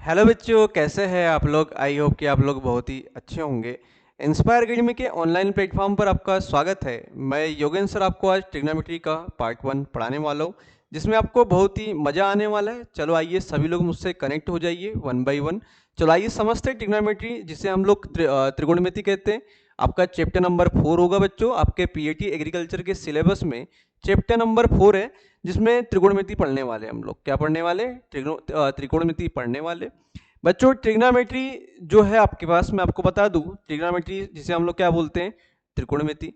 Hello बच्चों, कैसे हैं आप लोग। आई होप कि आप लोग बहुत ही अच्छे होंगे। इंस्पायर अकेडमी के ऑनलाइन प्लेटफॉर्म पर आपका स्वागत है। मैं योगेंद्र सर आपको आज ट्रिग्नोमेट्री का पार्ट 1 पढ़ाने वाला हूँ, जिसमें आपको बहुत ही मज़ा आने वाला है। चलो आइए सभी लोग मुझसे कनेक्ट हो जाइए वन बाय वन। चलो आइए समझते हैं ट्रिग्नोमेट्री, जिसे हम लोग त्रिकोणमिति कहते हैं। आपका चैप्टर नंबर 4 होगा बच्चों, आपके पीएटी एग्रीकल्चर के सिलेबस में चैप्टर नंबर 4 है, जिसमें त्रिकोणमिति पढ़ने वाले हम लोग। क्या पढ़ने वाले? त्रिकोणमिति पढ़ने वाले। बच्चों ट्रिग्नोमेट्री जो है आपके पास, मैं आपको बता दूं, ट्रिग्नोमेट्री जिसे हम लोग क्या बोलते हैं, त्रिकोणमिति।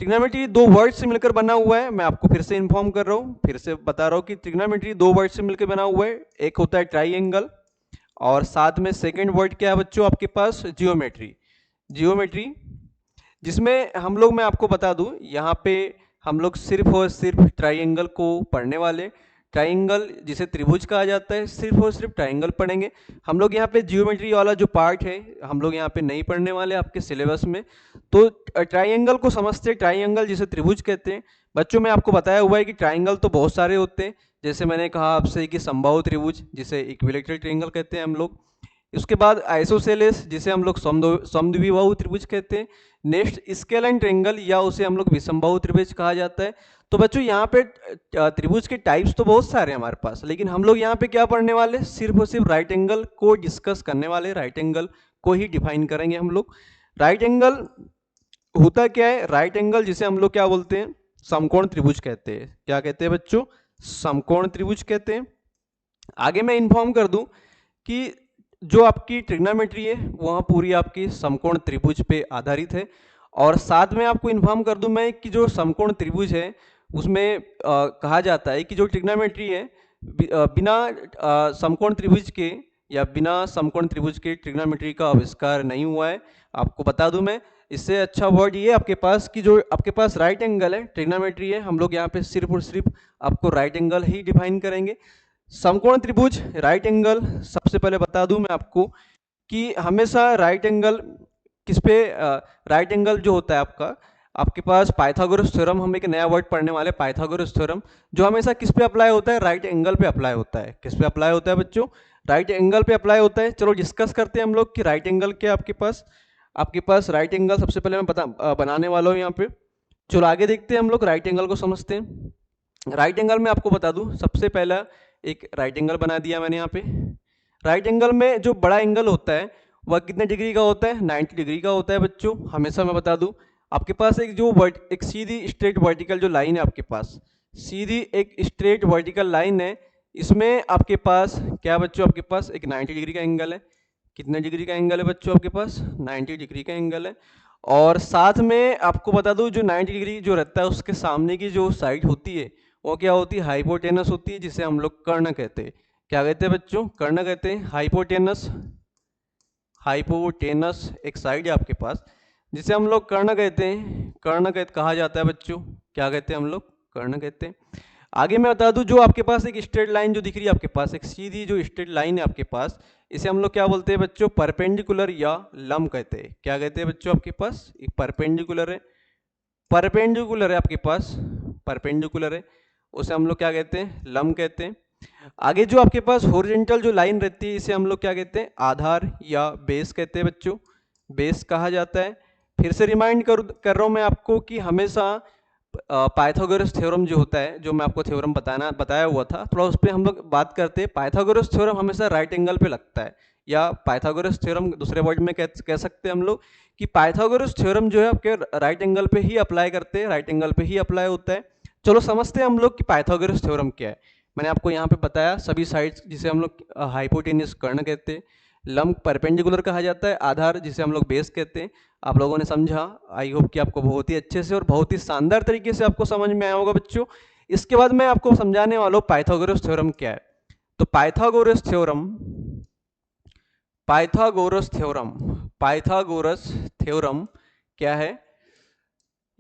ट्रिग्नोमेट्री दो वर्ड से मिलकर बना हुआ है। मैं आपको फिर से इन्फॉर्म कर रहा हूँ, फिर से बता रहा हूँ कि ट्रिग्नोमेट्री दो वर्ड से मिलकर बना हुआ है। एक होता है ट्राइएंगल, और साथ में सेकेंड वर्ड क्या है बच्चों आपके पास, जियोमेट्री। जियोमेट्री जिसमें हम लोग, मैं आपको बता दूं, यहाँ पे हम लोग सिर्फ और सिर्फ ट्राइंगल को पढ़ने वाले। ट्राइंगल जिसे त्रिभुज कहा जाता है, सिर्फ और सिर्फ ट्राइंगल पढ़ेंगे हम लोग। यहाँ पे जियोमेट्री वाला जो पार्ट है हम लोग यहाँ पे नहीं पढ़ने वाले आपके सिलेबस में। तो ट्राइंगल को समझते, ट्राइंगल जिसे त्रिभुज कहते हैं। बच्चों में आपको बताया हुआ है कि ट्राइंगल तो बहुत सारे होते हैं। जैसे मैंने कहा आपसे कि समबाहु त्रिभुज, जिसे इक्विलेटरल ट्रायंगल कहते हैं हम लोग। उसके बाद आइसोसेलेस, जिसे हम लोग समद्विबाहु त्रिभुज कहते हैं। नेक्स्ट स्केल ट्रायंगल, या उसे हम लोग विषमबाहु त्रिभुज कहा जाता है। तो बच्चों यहाँ पे त्रिभुज के टाइप्स तो बहुत सारे हैं हमारे पास, लेकिन हम लोग यहाँ पे क्या पढ़ने वाले, सिर्फ और सिर्फ राइट एंगल को डिस्कस करने वाले। राइट एंगल को ही डिफाइन करेंगे हम लोग। राइट एंगल होता क्या है? राइट एंगल जिसे हम लोग क्या बोलते हैं, समकोण त्रिभुज कहते हैं। क्या कहते हैं बच्चों? समकोण त्रिभुज कहते हैं। आगे मैं इन्फॉर्म कर दूं कि जो आपकी ट्रिग्नोमेट्री है वह पूरी आपकी समकोण त्रिभुज पे आधारित है। और साथ में आपको इन्फॉर्म कर दूं मैं कि जो समकोण त्रिभुज है उसमें कहा जाता है कि जो ट्रिग्नोमेट्री है बिना समकोण त्रिभुज के, या बिना समकोण त्रिभुज के ट्रिग्नोमेट्री का आविष्कार नहीं हुआ है। आपको बता दूं मैं, इससे अच्छा वर्ड ये आपके पास कि जो आपके पास राइट एंगल है, ट्रिग्नोमेट्री है, हम लोग यहाँ पे सिर्फ और सिर्फ आपको राइट एंगल ही डिफाइन करेंगे। समकोण त्रिभुज, राइट एंगल, सबसे पहले बता दूं मैं आपको कि हमेशा राइट एंगल किस पे, राइट एंगल जो होता है आपका, आपके पास पाइथागोरस थ्योरम, हम एक नया वर्ड पढ़ने वाले, पाइथागोरस थ्योरम, जो हमेशा किस पे अप्लाई होता है, राइट एंगल पे अप्लाई होता है। किस पे अप्लाई होता है बच्चों? राइट एंगल पे अप्लाई होता है। चलो डिस्कस करते हैं हम लोग कि राइट एंगल क्या आपके पास। आपके पास राइट एंगल सबसे पहले मैं बनाने वाला हूँ यहाँ पे। चलो आगे देखते हैं हम लोग, राइट एंगल को समझते हैं। राइट एंगल में आपको बता दूं, सबसे पहला एक राइट एंगल बना दिया मैंने यहाँ पे। राइट एंगल में जो बड़ा एंगल होता है वह कितने डिग्री का होता है? 90 डिग्री का होता है बच्चों। हमेशा मैं बता दूं, आपके पास एक जो एक सीधी स्ट्रेट वर्टिकल जो लाइन है आपके पास, सीधी एक स्ट्रेट वर्टिकल लाइन है, इसमें आपके पास क्या बच्चों, आपके पास एक 90 डिग्री का एंगल है। कितने डिग्री का एंगल है बच्चों आपके पास? 90 डिग्री का एंगल है। और साथ में आपको बता दूं, जो 90 डिग्री जो रहता है उसके सामने की जो साइड होती है वो क्या होती है? हाइपोटेनस होती है, जिसे हम लोग कर्ण कहते हैं। क्या कहते हैं बच्चों? कर्ण कहते हैं। हाइपोटेनस, हाइपोटेनस एक साइड है आपके पास जिसे हम लोग कर्ण कहते हैं। कर्ण कहा जाता है बच्चों। क्या कहते हैं हम लोग? कर्ण कहते हैं। आगे मैं बता दूं, जो आपके पास एक स्ट्रेट लाइन जो दिख रही है आपके पास, एक सीधी जो स्ट्रेट लाइन है आपके पास, इसे हम लोग क्या बोलते हैं बच्चों? परपेंडिकुलर या लंब कहते हैं। क्या कहते हैं बच्चों? आपके पास एक परपेंडिकुलर है, परपेंडिकुलर है आपके पास, परपेंडिकुलर है, उसे हम लोग क्या कहते हैं? लंब कहते हैं। आगे जो आपके पास हॉरिजॉन्टल जो लाइन रहती है, इसे हम लोग क्या कहते हैं? आधार या बेस कहते हैं बच्चों, बेस कहा जाता है। फिर से रिमाइंड कर रहा हूं मैं आपको कि हमेशा पाइथागोरस थ्योरम जो होता है, जो मैं आपको थ्योरम बताया हुआ था, थोड़ा उस पर हम लोग बात करते हैं। पाइथागोरस थ्योरम हमेशा राइट एंगल पे लगता है, या पाइथागोरस थ्योरम दूसरे वर्ड में कह सकते हैं हम लोग कि पाइथागोरस थ्योरम जो है आपके राइट एंगल पे ही अप्लाई करते हैं, राइट एंगल पे ही अप्लाई होता है। चलो समझते हैं हम लोग कि पाइथागोरस थ्योरम क्या है। मैंने आपको यहाँ पे बताया सभी साइड्स, जिसे हम लोग हाइपोटेन्यूस कर्ण कहते हैं, लंब परपेंडिकुलर कहा जाता है, आधार जिसे हम लोग बेस कहते हैं। आप लोगों ने समझा, आई होप कि आपको बहुत ही अच्छे से और बहुत ही शानदार तरीके से आपको समझ में आया होगा बच्चों। इसके बाद मैं आपको समझाने वाला हूँ पाइथागोरस थ्योरम क्या है। तो Pythagoras theorem, Pythagoras theorem, Pythagoras theorem क्या है,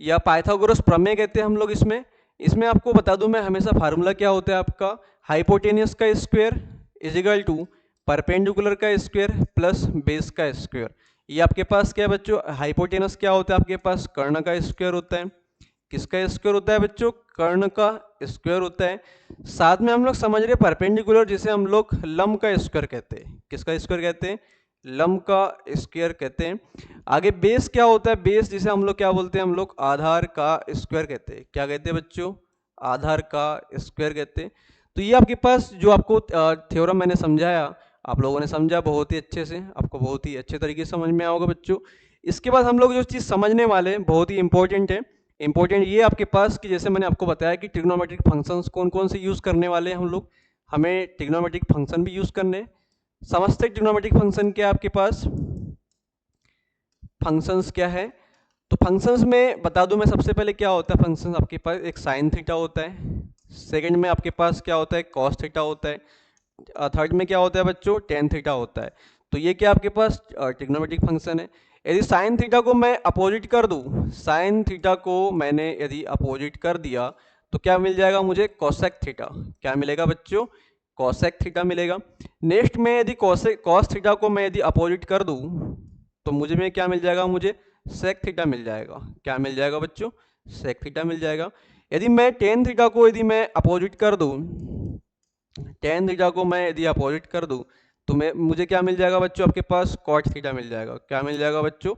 या पाइथागोरस प्रमेय कहते हैं हम लोग इसमें। इसमें आपको बता दूं मैं, हमेशा फार्मूला क्या होता है आपका? हाइपोटेनियस का square is equal to perpendicular का स्क्वायर प्लस बेस का स्क्वायर। ये आपके पास क्या है बच्चों? हाइपोटेनस क्या होता है आपके पास? कर्ण का स्क्वायर होता है। किसका स्क्वायर होता है बच्चों? कर्ण का स्क्वायर होता है। साथ में हम लोग समझ रहे परपेंडिकुलर, जिसे हम लोग लंब का स्क्वायर कहते हैं। किसका स्क्वायर कहते हैं? लंब का स्क्वायर कहते हैं। आगे बेस क्या होता है? बेस जिसे हम लोग क्या बोलते हैं? हम लोग आधार का स्क्वायर कहते हैं। क्या कहते हैं बच्चों? आधार का स्क्वायर कहते हैं। तो ये आपके पास जो आपको थ्योरम मैंने समझाया, आप लोगों ने समझा बहुत ही अच्छे से, आपको बहुत ही अच्छे तरीके से समझ में आया होगा बच्चों। इसके बाद हम लोग जो चीज़ समझने वाले हैं बहुत ही इंपॉर्टेंट है। इंपॉर्टेंट ये आपके पास कि जैसे मैंने आपको बताया कि ट्रिग्नोमेट्रिक फंक्शंस कौन कौन से यूज़ करने वाले हैं हम लोग। हमें ट्रिग्नोमेट्रिक फंक्शन भी यूज़ करने हैं। समझते ट्रिग्नोमेट्रिक फंक्शन क्या है आपके पास? फंक्शंस क्या है? तो फंक्शंस में बता दूं मैं सबसे पहले क्या होता है। फंक्शंस आपके पास एक साइन थीटा होता है, सेकंड में आपके पास क्या होता है? कॉस थीटा होता है, थर्ड में क्या होता है बच्चों? टेन थीटा होता है। तो ये क्या आपके पास ट्रिग्नोमेट्रिक फंक्शन है। यदि साइन थीटा को मैं अपोजिट कर दूं, साइन थीटा को मैंने यदि अपोजिट कर दिया तो क्या मिल जाएगा मुझे? Cosec theta. क्या मिलेगा बच्चों? कोसेक थीटा मिलेगा। नेक्स्ट में यदि कॉस थीटा को मैं यदि अपोजिट कर दूं तो मुझे में क्या मिल जाएगा? मुझे सेक थीटा मिल जाएगा। क्या मिल जाएगा बच्चों? सेक थीटा मिल जाएगा। यदि मैं टेन थीटा को यदि मैं अपोजिट कर दूं, टेन थीटा को मैं यदि अपोजिट कर दूं तो मुझे क्या मिल जाएगा बच्चों? आपके पास कॉट थीटा मिल जाएगा। क्या मिल जाएगा बच्चों?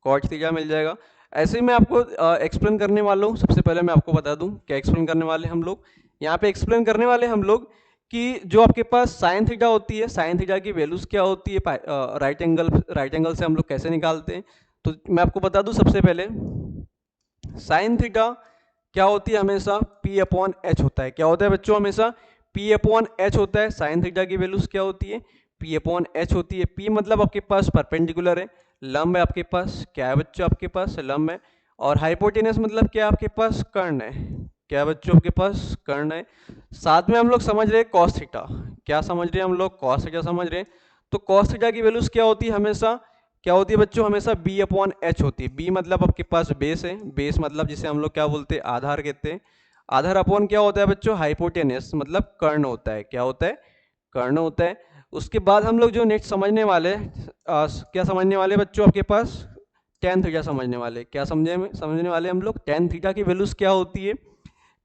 कॉट थीटा मिल जाएगा। ऐसे ही मैं आपको एक्सप्लेन करने वाला हूँ। सबसे पहले मैं आपको बता दूं क्या एक्सप्लेन करने वाले हम लोग। यहाँ पे एक्सप्लेन करने वाले हम लोग कि जो आपके पास साइन थीटा होती है, साइन थीटा की वैल्यूज क्या होती है, राइट एंगल से हम लोग कैसे निकालते हैं। तो मैं आपको बता दूं सबसे पहले, साइन थीटा क्या होती है? हमेशा P अपॉन एच होता है। क्या होता है बच्चों? हमेशा P अपॉन एच होता है। साइन थीटा की वैल्यूज क्या होती है? P अपॉन एच होती है। P मतलब आपके पास परपेंडिकुलर है, लंब है आपके पास। क्या है बच्चों? आपके पास लंब है। और हाइपोटेनस मतलब क्या? आपके पास कर्ण है। क्या है बच्चों? आपके पास कर्ण है। साथ में हम लोग समझ रहे हैं कॉस थीटा। क्या समझ रहे हैं हम लोग? कॉस थीटा समझ रहे हैं। तो कॉस थीटा की वैल्यूज क्या होती है? हमेशा क्या होती है बच्चों? हमेशा बी अपॉन एच होती है। बी मतलब आपके पास बेस है, बेस मतलब जिसे हम लोग क्या बोलते हैं? आधार कहते हैं। आधार अपॉन क्या होता है बच्चों? हाइपोटेनस मतलब कर्ण होता है। क्या होता है? कर्ण होता है। उसके बाद हम लोग जो नेक्स्ट समझने वाले क्या समझने वाले बच्चों? आपके पास टेन थीटा समझने वाले। क्या समझने वाले हम लोग? टेन थीटा की वैल्यूज क्या होती है?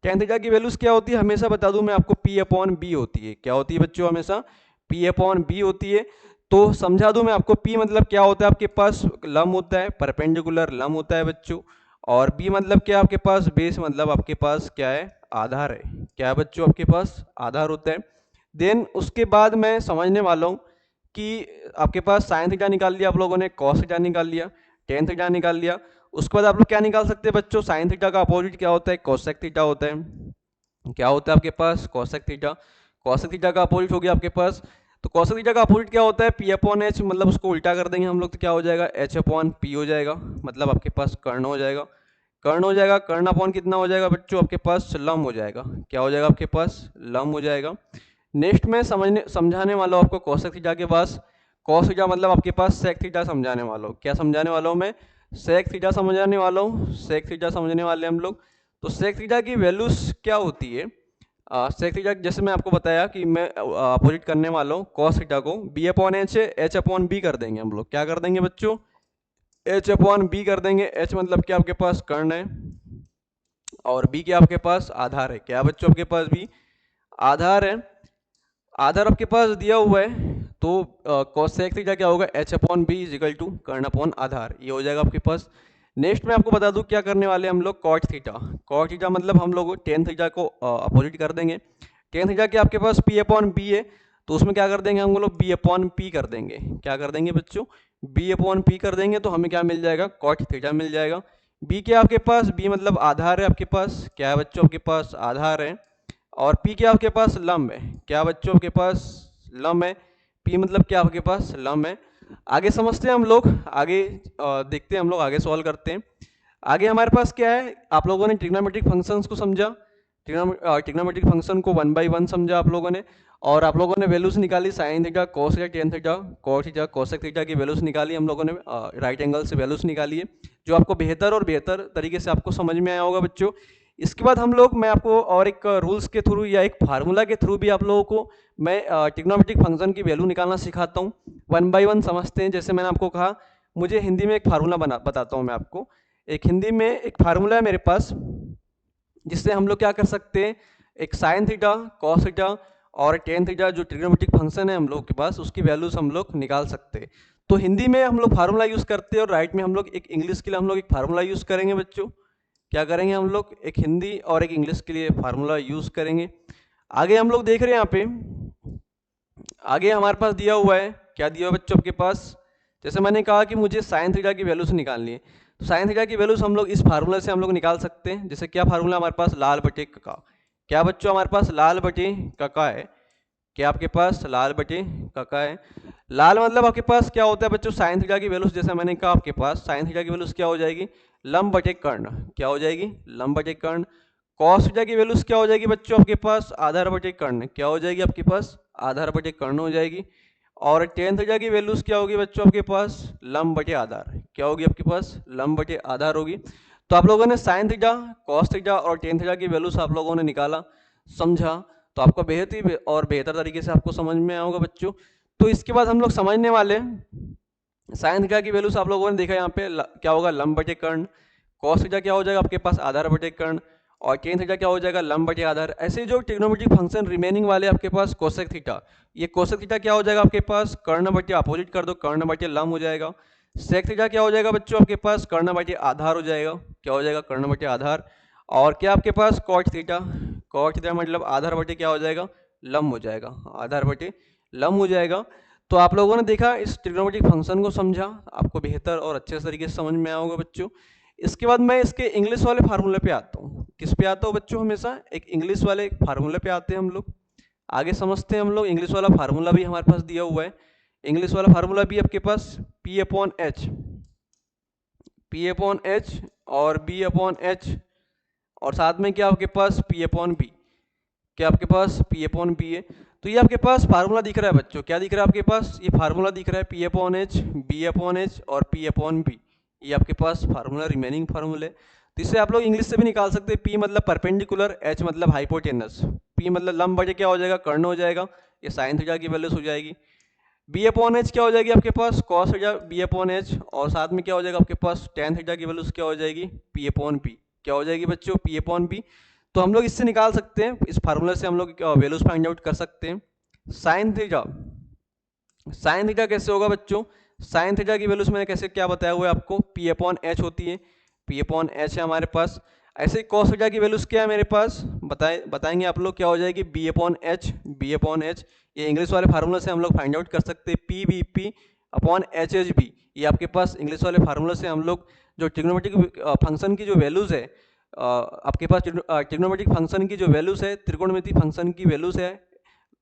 टेन थीटा की वैल्यूज क्या होती है? हमेशा बता दूं मैं आपको, पी अपॉन बी होती है। क्या होती है बच्चों? हमेशा पी अपॉन बी होती है। तो समझा दूं मैं आपको, पी मतलब क्या होता है? आपके पास लंब होता है, परपेंडिकुलर लंब होता है बच्चों। और बी मतलब क्या? आपके पास बेस मतलब आपके पास क्या है? आधार है। क्या है बच्चों? आपके पास आधार होता है। देन उसके बाद मैं समझने वाला हूँ कि आपके पास साइन थीटा निकाल लिया आप लोगों ने, कॉस थीटा निकाल लिया, टेन थीटा निकाल लिया। उसके बाद आप लोग क्या निकाल सकते हैं बच्चों? साइन थीटा का अपोजिट क्या होता है? कोसेक थीटा होता है। क्या होता है आपके पास? Cosec theta. कोसेक थीटा का अपोजिट हो गया आपके पास। तो कोसेक थीटा का अपोजिट क्या होता है? पी अपॉन एच, मतलब उसको उल्टा कर देंगे हम लोग तो क्या हो जाएगा? एच अपॉन पी हो जाएगा। मतलब आपके पास कर्ण हो जाएगा। कर्ण हो जाएगा। कर्ण अपॉन कितना हो जाएगा बच्चों? आपके पास लंब हो जाएगा। क्या हो जाएगा? आपके पास लंब हो जाएगा। नेक्स्ट में समझाने वाला हूं आपको कोसेक थीटा के पास। कॉस थीटा मतलब आपके पास सेक थीटा समझाने वाला हूँ। क्या समझाने वाला हूँ मैं? सेक थीटा समझाने वाला हूँ। सेक थीटा समझने वाले हम लोग। तो सेक थीटा की वैल्यूज क्या होती है? सेक थीटा जैसे मैं आपको बताया कि मैं अपोजिट करने वाला हूँ कॉस थीटा को। बी अपॉन एच है, एच अपॉन बी कर देंगे हम लोग। क्या कर देंगे बच्चों? एच अपॉन बी कर देंगे। एच मतलब क्या? आपके पास कर्ण है। और बी क्या? आपके पास आधार है। क्या बच्चों? आपके पास भी आधार है। आधार आपके पास दिया हुआ है। तो कोसेक थीटा क्या होगा? H upon B is equal to कर्ण अपॉन आधार। ये हो जाएगा आपके पास। नेक्स्ट में आपको बता दूं क्या करने वाले हम लोग? Cot theta. कॉट थीटा मतलब हम लोग टेन थीटा को अपोजिट कर देंगे। टेन थीटा के आपके पास पी अपॉन बी है, तो उसमें क्या कर देंगे हम लोग? बी अपॉन पी कर देंगे। क्या कर देंगे बच्चों? बी अपॉन पी कर देंगे तो हमें क्या मिल जाएगा? कॉट थीटा मिल जाएगा। बी क्या आपके पास? बी मतलब आधार है आपके पास। क्या है बच्चों? आपके पास आधार है। और पी क्या आपके पास? लंब है। क्या बच्चों? आपके पास लंब है। पी मतलब क्या? आपके पास लंब है। आगे समझते हैं हम लोग। आगे देखते हैं हम लोग, आगे सॉल्व करते हैं। आगे हमारे पास क्या है? आप लोगों ने ट्रिग्नोमेट्रिक फंक्शंस को समझा। ट्रिग्नोमेट्रिक फंक्शन को वन बाय वन समझा आप लोगों ने। और आप लोगों ने वैल्यूज निकाली, sine theta, cos theta, tan theta, cot theta, cosec theta की वैल्यूज निकाली हम लोगों ने। राइट एंगल से वैल्यूज निकाली है, जो आपको बेहतर और बेहतर तरीके से आपको समझ में आया होगा बच्चों। इसके बाद हम लोग, मैं आपको और एक रूल्स के थ्रू या एक फार्मूला के थ्रू भी आप लोगों को मैं ट्रिग्नोमेट्रिक फंक्शन की वैल्यू निकालना सिखाता हूँ। वन बाय वन समझते हैं। जैसे मैंने आपको कहा, मुझे हिंदी में एक फार्मूला बताता हूँ मैं आपको। एक हिंदी में एक फार्मूला है मेरे पास। जिससे हम लोग क्या कर सकते हैं, एक साइन थीटा, कॉस थीटा और टेन थीटा जो ट्रिग्नोमेट्रिक फंक्शन है हम लोग के पास, उसकी वैल्यूज हम लोग निकाल सकते हैं। तो हिंदी में हम लोग फार्मूला यूज़ करते हैं और राइट में हम लोग एक इंग्लिश के लिए हम लोग एक फार्मूला यूज़ करेंगे बच्चों। क्या करेंगे हम लोग, एक हिंदी और एक इंग्लिश के लिए फार्मूला यूज़ करेंगे। आगे हम लोग देख रहे हैं यहाँ पे, आगे हमारे पास दिया हुआ है, क्या दिया हुआ है बच्चों आपके पास, जैसे मैंने कहा कि मुझे साइन थीटा की वैल्यूज निकालनी है, तो साइन थीटा की वैल्यूज हम लोग इस फार्मूला से हम लोग निकाल सकते हैं। जैसे क्या फार्मूला हमारे पास, लाल बटे का, क्या बच्चों हमारे पास लाल बटे का है, क्या आपके पास लाल बटे का है। लाल मतलब आपके पास क्या होता है बच्चों, साइन थीटा की वैल्यूज, जैसे मैंने कहा आपके पास साइन थीटा की वैल्यूज क्या हो जाएगी, लंब बटे कर्ण, क्या हो जाएगी, लंब बटे कर्ण। कॉस थीटा की वैल्यूज क्या हो जाएगी बच्चों आपके पास, आधार बटे कर्ण, क्या हो जाएगी आपके पास, आधार बटे कर्ण हो जाएगी। और टेन थीटा की वैल्यूज क्या होगी बच्चों आपके पास, लंब बटे आधार, क्या होगी आपके पास, लंब बटे आधार होगी। तो आप लोगों ने साइन थीटा, कॉस थीटा और टेन थीटा की वैल्यूज आप लोगों ने निकाला, समझा, तो आपको बेहद ही और बेहतर तरीके से आपको समझ में आएगा बच्चों। तो इसके बाद हम लोग समझने वाले साइन थीटा की वैल्यूज आप लोगों ने देखा यहाँ पे क्या होगा, लंब बटे कर्ण। कॉस थीटा क्या हो जाएगा आपके पास, आधार बटे कर्ण। और टेन थीटा क्या हो जाएगा, लंब बटे आधार। ऐसे जो ट्रिग्नोमेट्रिक फंक्शन रिमेनिंग वाले आपके पास कोसेक थीटा, ये कोसेक थीटा क्या हो जाएगा आपके पास, कर्ण बटे अपोजिट कर दो, कर्ण बटे लंब हो जाएगा। सेक थीटा क्या हो जाएगा बच्चों आपके पास, कर्ण बटे आधार हो जाएगा, क्या हो जाएगा, कर्ण बटे आधार। और क्या आपके पास कॉट थीटा, कॉट थीटा मतलब आधार बटे क्या हो जाएगा, लंब हो जाएगा, आधार बटे लंब हो जाएगा। तो आप लोगों ने देखा, इस ट्रिग्नोमेट्रिक फंक्शन को समझा, आपको बेहतर और अच्छे तरीके से समझ में आया होगा बच्चों। इसके बाद मैं इसके इंग्लिश वाले फार्मूले पे आता हूँ। किस पे आता हूँ बच्चों, हमेशा एक इंग्लिश वाले फार्मूले पे आते हैं हम लोग। आगे समझते हैं हम लोग, इंग्लिश वाला फार्मूला भी हमारे पास दिया हुआ है। इंग्लिश वाला फार्मूला भी आपके पास P upon H, P upon H और बी अपॉन एच, और साथ में क्या आपके पास पी अपॉन बी, क्या आपके पास पी अपॉन बी है। तो ये आपके पास फार्मूला दिख रहा है बच्चों, क्या दिख रहा है आपके पास, ये फार्मूला दिख रहा है P upon H, B upon H और पी अपॉन बी, ये आपके पास फार्मूला रिमेनिंग फार्मूले। तो इससे आप लोग इंग्लिश से भी निकाल सकते हैं, पी मतलब परपेंडिकुलर, एच मतलब हाइपोटेनस, पी मतलब लंब बटे क्या हो जाएगा, कर्ण हो जाएगा, ये साइन थीटा की वैल्यूज हो जाएगी। बी अपॉन एच क्या हो जाएगी आपके पास, cos theta B upon H, और साथ में क्या हो जाएगा आपके पास टेन थीटा की वैल्यूज क्या हो जाएगी, पी अपॉन बी, क्या हो जाएगी बच्चों, पी अपॉन बी। तो हम लोग इससे निकाल सकते हैं, इस फार्मूले से हम लोग वैल्यूज फाइंड आउट कर सकते हैं। साइन थीटा, साइन थीटा कैसे होगा बच्चों, साइन थीटा की वैल्यूज मैंने कैसे क्या बताया हुआ है आपको, पी अपॉन एच होती है, पी अपॉन एच है हमारे पास। ऐसे ही कॉस थीटा की वैल्यूज क्या है मेरे पास, बताएंगे आप लोग, क्या हो जाएगी B upon H, B upon H. ये इंग्लिश वाले फार्मूला से हम लोग फाइंड आउट कर सकते हैं, P B P upon H H B. ये आपके पास इंग्लिश वाले फार्मूला से हम लोग जो ट्रिग्नोमेट्रिक फंक्शन की जो वैल्यूज है, आपके पास ट्रिग्नोमेट्रिक फंक्शन की जो वैल्यूज है, त्रिकोणमिति फंक्शन की वैल्यूज है,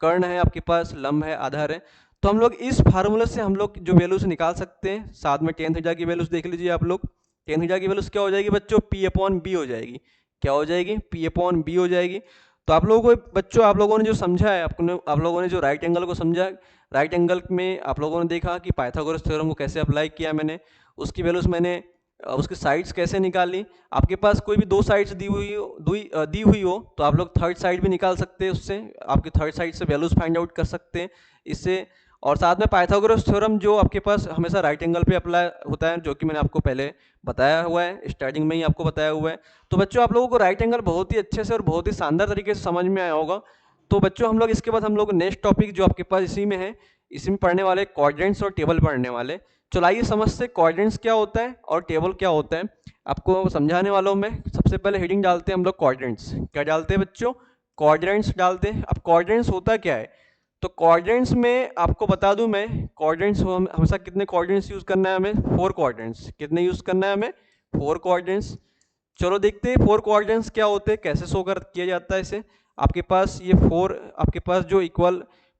कर्ण है आपके पास, लंब है, आधार है, तो हम लोग इस फार्मूले से हम लोग जो वैल्यूज निकाल सकते हैं। साथ में टेन थीटा की वैल्यूज देख लीजिए आप लोग, टेन थीटा की वैल्यूज क्या हो जाएगी बच्चों, पी अपॉन बी हो जाएगी, क्या हो जाएगी, पी अपॉन बी हो जाएगी। तो आप लोगों को बच्चों, आप लोगों ने जो समझा है, आप लोगों ने जो राइट एंगल को समझा, राइट एंगल में आप लोगों ने देखा कि पाइथागोरस थ्योरम को कैसे अप्लाई किया मैंने, उसकी वैल्यूज मैंने उसकी साइड्स कैसे निकाली। आपके पास कोई भी दो साइड्स दी हुई हो तो आप लोग थर्ड साइड भी निकाल सकते हैं, उससे आपकी थर्ड साइड से वैल्यूज फाइंड आउट कर सकते हैं इससे। और साथ में पाइथागोरस थ्योरम जो आपके पास हमेशा राइट एंगल पे अप्लाई होता है, जो कि मैंने आपको पहले बताया हुआ है, स्टार्टिंग में ही आपको बताया हुआ है। तो बच्चों आप लोगों को राइट एंगल बहुत ही अच्छे से और बहुत ही शानदार तरीके से समझ में आया होगा। तो बच्चों हम लोग इसके बाद हम लोग नेक्स्ट टॉपिक जो आपके पास इसी में है, इसी में पढ़ने वाले क्वाड्रेंट्स और टेबल पढ़ने वाले। चलो आइए समझते क्वाड्रेंट्स क्या होता है और टेबल क्या होता है, आपको समझाने वाला हूँ मैं। सबसे पहले हेडिंग डालते हैं हम लोग क्वाड्रेंट्स, क्या डालते हैं बच्चों, क्वाड्रेंट्स डालते हैं। अब क्वाड्रेंट्स होता क्या है, तो क्वाड्रेंट्स में आपको बता दूं मैं, क्वाड्रेंट्स हमेशा कितने क्वाड्रेंट्स यूज करना है हमें, फोर क्वाड्रेंट्स, कितने यूज करना है हमें, फोर क्वाड्रेंट्स। चलो देखते हैं फोर क्वाड्रेंट्स क्या होते हैं, कैसे शो कर किया जाता है इसे। आपके पास ये आपके पास जो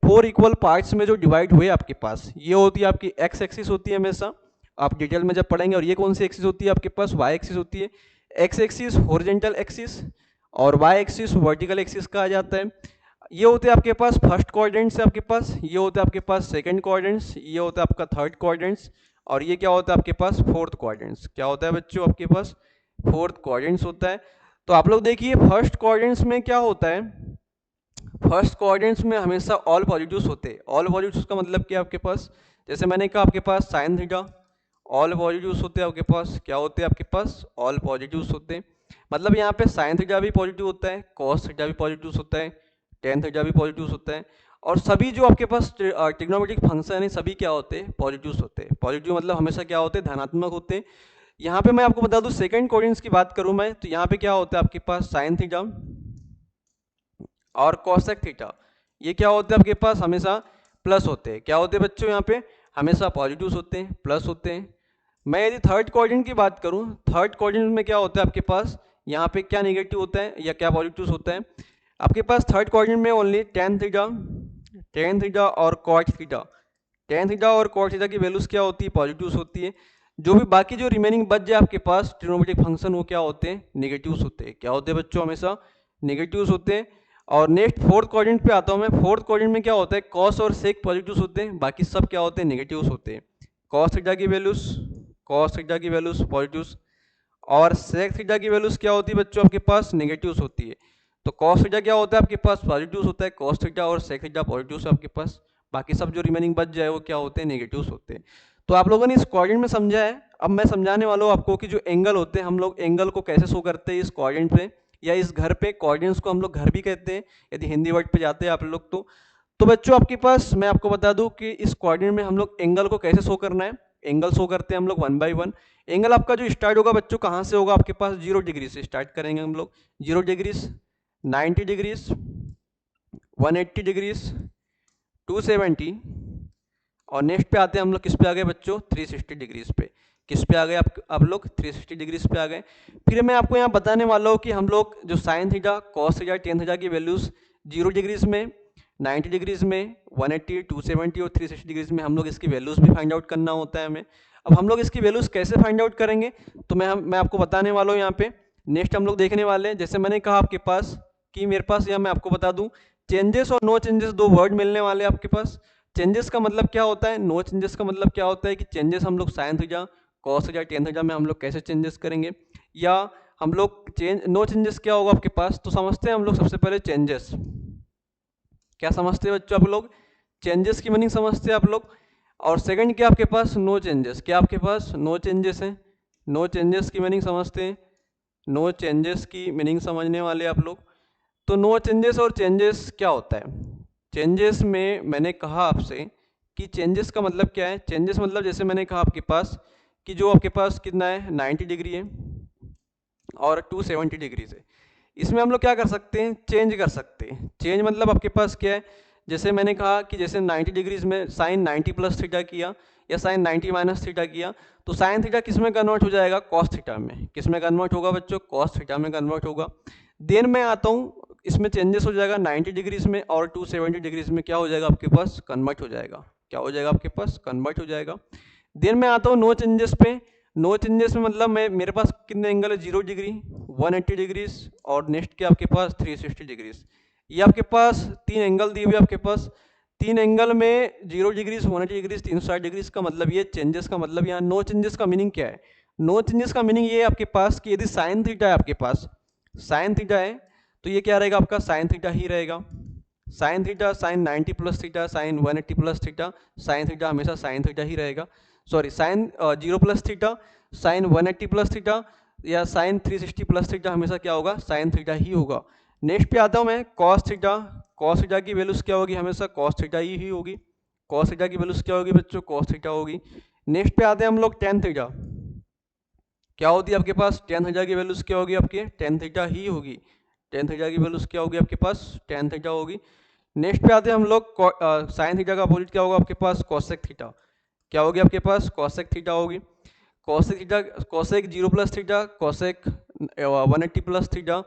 फोर इक्वल पार्ट्स में जो डिवाइड हुए आपके पास, ये होती है आपकी एक्स एक्सिस होती है हमेशा, आप डिटेल में जब पढ़ेंगे। और ये कौन सी एक्सिस होती है आपके पास, वाई एक्सिस होती है। एक्स एक्सिस हॉरिजॉन्टल एक्सिस और वाई एक्सिस वर्टिकल एक्सिस कहा जाता है। ये होते हैं आपके पास फर्स्ट क्वाड्रेंट्स है आपके पास, ये होते हैं आपके पास सेकंड क्वाड्रेंट्स, ये होता है आपका थर्ड क्वाड्रेंट्स, और ये क्या होता है आपके पास फोर्थ क्वाड्रेंट्स। क्या होता है बच्चों आपके पास, फोर्थ क्वाड्रेंट्स होता है। तो आप लोग देखिए फर्स्ट क्वाड्रेंट्स में क्या होता है, फर्स्ट क्वाड्रेंट्स में हमेशा ऑल पॉजिटिव्स होते हैं। ऑल पॉजिटिव्स का मतलब क्या आपके पास, जैसे मैंने कहा आपके पास साइन थीटा, ऑल पॉजिटिव्स होते हैं आपके पास, क्या होते हैं आपके पास, ऑल पॉजिटिव्स होते हैं। मतलब यहाँ पे साइन थीटा भी पॉजिटिव होता है, कॉस थीटा भी पॉजिटिव होता है, टेन थीटा भी पॉजिटिव होता है, और सभी जो आपके पास ट्रिग्नोमेट्रिक फंक्शन है सभी क्या होते हैं, पॉजिटिव होते हैं। पॉजिटिव मतलब हमेशा क्या होते हैं, धनात्मक होते हैं। यहाँ पे मैं आपको बता दूं सेकंड कोऑर्डिनेट्स की बात करूं मैं, तो यहाँ पे क्या होता है आपके पास साइन थीटा और कोसेक थीटा, ये क्या होते हैं आपके पास हमेशा प्लस होते हैं। क्या होते हैं बच्चों, यहाँ पे हमेशा पॉजिटिव होते हैं, प्लस होते हैं। मैं यदि थर्ड कोऑर्डिनेट की बात करूं, थर्ड कोऑर्डिनेट में क्या होता है आपके पास, यहाँ पे क्या नेगेटिव होता है या क्या पॉजिटिव होता है आपके पास थर्ड कोऑर्डिनेट में, ओनली टेन थीटा और कॉट थीटा। टेन थीटा और कॉट थीटा की वैल्यूज क्या होती है, पॉजिटिव होती है। जो भी बाकी जो रिमेनिंग बच जाए आपके पास ट्रिग्नोमेट्रिक फंक्शन, वो क्या होते हैं, नेगेटिव्स होते हैं। क्या होते हैं बच्चों, हमेशा नेगेटिव्स होते हैं। और नेक्स्ट फोर्थ कोऑर्डिनेट पे आता हूँ मैं। फोर्थ कोऑर्डिनेट में क्या होता है, कॉस और सेक पॉजिटिव्स होते हैं, बाकी सब क्या होते हैं, नेगेटिव्स होते हैं। कॉस थीटा की वैल्यूज पॉजिटिव्स, और सेक थीटा की वैल्यूज क्या होती है बच्चों आपके पास, नेगेटिव्स होती है। तो कॉस थीटा क्या होता है आपके पास, पॉजिटिव्स होता है, कॉस थीटा और सेक थीटा पॉजिटिव्स आपके पास, बाकी सब जो रिमेनिंग बच जाए वो क्या होते हैं, नेगेटिव्स होते हैं। तो आप लोगों ने इस कोऑर्डिनेट में समझा है। अब मैं समझाने वाला हूँ आपको कि जो एंगल होते हैं, हम लोग एंगल को कैसे शो करते हैं इस कोऑर्डिनेट पे, या इस घर पे। कोऑर्डिनेट्स को हम लोग घर भी कहते हैं यदि हिंदी वर्ड पे जाते हैं आप लोग तो बच्चों आपके पास मैं आपको बता दूं कि इस कोऑर्डिनेट में हम लोग एंगल को कैसे शो करना है। एंगल शो करते हैं हम लोग 1 बाई 1। एंगल आपका जो स्टार्ट होगा बच्चों कहाँ से होगा, आपके पास 0 डिग्री से स्टार्ट करेंगे हम लोग। 0 डिग्रीज, 90 डिग्रीज, 180 डिग्रीज, 270, और नेक्स्ट पे आते हैं हम लोग, किस पे आ गए बच्चों, 360 डिग्रीज पे। किस पे आ गए आप लोग, 360 डिग्रीज पे आ गए। फिर मैं आपको यहाँ बताने वाला हूँ कि हम लोग जो sign theta, cos theta, tan theta की वैल्यूज 0 डिग्रीज में, 90 डिग्रीज में, 180, 270 और 360 डिग्रीज में हम लोग इसकी वैल्यूज भी फाइंड आउट करना होता है हमें। अब हम लोग इसकी वैल्यूज कैसे फाइंड आउट करेंगे, तो मैं आपको बताने वाला हूँ यहाँ पे। नेक्स्ट हम लोग देखने वाले हैं, जैसे मैंने कहा आपके पास कि मेरे पास, यहाँ मैं आपको बता दूं, चेंजेस और नो चेंजेस दो वर्ड मिलने वाले हैं आपके पास। चेंजेस का मतलब क्या होता है, नो चेंजेस का मतलब क्या होता है कि चेंजेस हम लोग sign theta, cos theta, tan theta में हम लोग कैसे चेंजेस करेंगे, या हम लोग नो चेंजेस क्या होगा आपके पास। तो समझते हैं हम लोग सबसे पहले चेंजेस। क्या समझते हैं बच्चों आप लोग, चेंजेस की मीनिंग समझते हैं आप लोग। और सेकंड क्या आपके पास, नो चेंजेस। क्या आपके पास नो चेंजेस है, नो चेंजेस की मीनिंग समझते हैं। नो चेंजेस की मीनिंग समझने वाले आप लोग। तो नो चेंजेस और चेंजेस क्या होता है, चेंजेस में मैंने कहा आपसे कि चेंजेस का मतलब क्या है। चेंजेस मतलब जैसे मैंने कहा आपके पास कि जो आपके पास कितना है, 90 डिग्री है और 270 डिग्री है, इसमें हम लोग क्या कर सकते हैं, चेंज कर सकते हैं। चेंज मतलब आपके पास क्या है, जैसे मैंने कहा कि जैसे 90 डिग्रीज में साइन 90 प्लस थीटा किया या साइन 90 माइनस थीटा किया, तो साइन थीटा किस में कन्वर्ट हो जाएगा, कॉस थीटा में। किस में कन्वर्ट होगा बच्चों, कॉस थीटा में कन्वर्ट होगा। देन मैं आता हूँ, इसमें चेंजेस हो जाएगा 90 डिग्रीज में और 270 डिग्रीज में क्या हो जाएगा आपके पास, कन्वर्ट हो जाएगा। क्या हो जाएगा आपके पास, कन्वर्ट हो जाएगा। देन मैं आता हूँ नो चेंजेस पे। नो चेंजेस में मतलब मेरे पास कितने एंगल है, 0 डिग्री, 180 डिग्रीज और नेक्स्ट के आपके पास 360 डिग्रीज। ये आपके पास तीन एंगल दिए हुए आपके पास। तीन एंगल में 0 डिग्रीज, 180 डिग्रीज, 360 डिग्रीज का मतलब ये चेंजेस का मतलब। यहाँ नो चेंजेस का मीनिंग क्या है, नो चेंजेस का मीनिंग ये है आपके पास कि यदि साइन थीटा है आपके पास, साइन थीटा है तो ये क्या रहेगा आपका, साइन थीटा ही रहेगा। Sine theta, sine 90 plus theta, sine 180 plus theta, sine theta हमेशा साइन थीटा ही रहेगा। Sorry, sine 0 plus theta, sine 180 plus theta या साइन 360 प्लस थीटा हमेशा क्या होगा, साइन थीटा ही होगा। नेक्स्ट पे आता हूँ मैं, कॉस थीटा। कॉस थीटा की वैल्यूज क्या होगी, हमेशा कॉस थीटा ही होगी। कॉस थीटा की वैल्यूज क्या होगी बच्चों, कॉस थीटा होगी। नेक्स्ट पे आते हैं हम लोग, टेन थीटा। क्या होती है आपके पास, टेन थीटा की वैल्यूज क्या होगी आपके, टेन थीटा ही होगी। टेन थीटा की वैल्यूज क्या होगी आपके पास, टेन थीटा होगी। नेक्स्ट पे आते हैं हम लोग, साइन थीटा का अपोजिट क्या होगा आपके पास, कॉसेक थीटा। क्या होगी आपके पास, कॉसेक थीटा होगी। Cosec theta, cosec 0 plus theta, cosec 180 plus theta,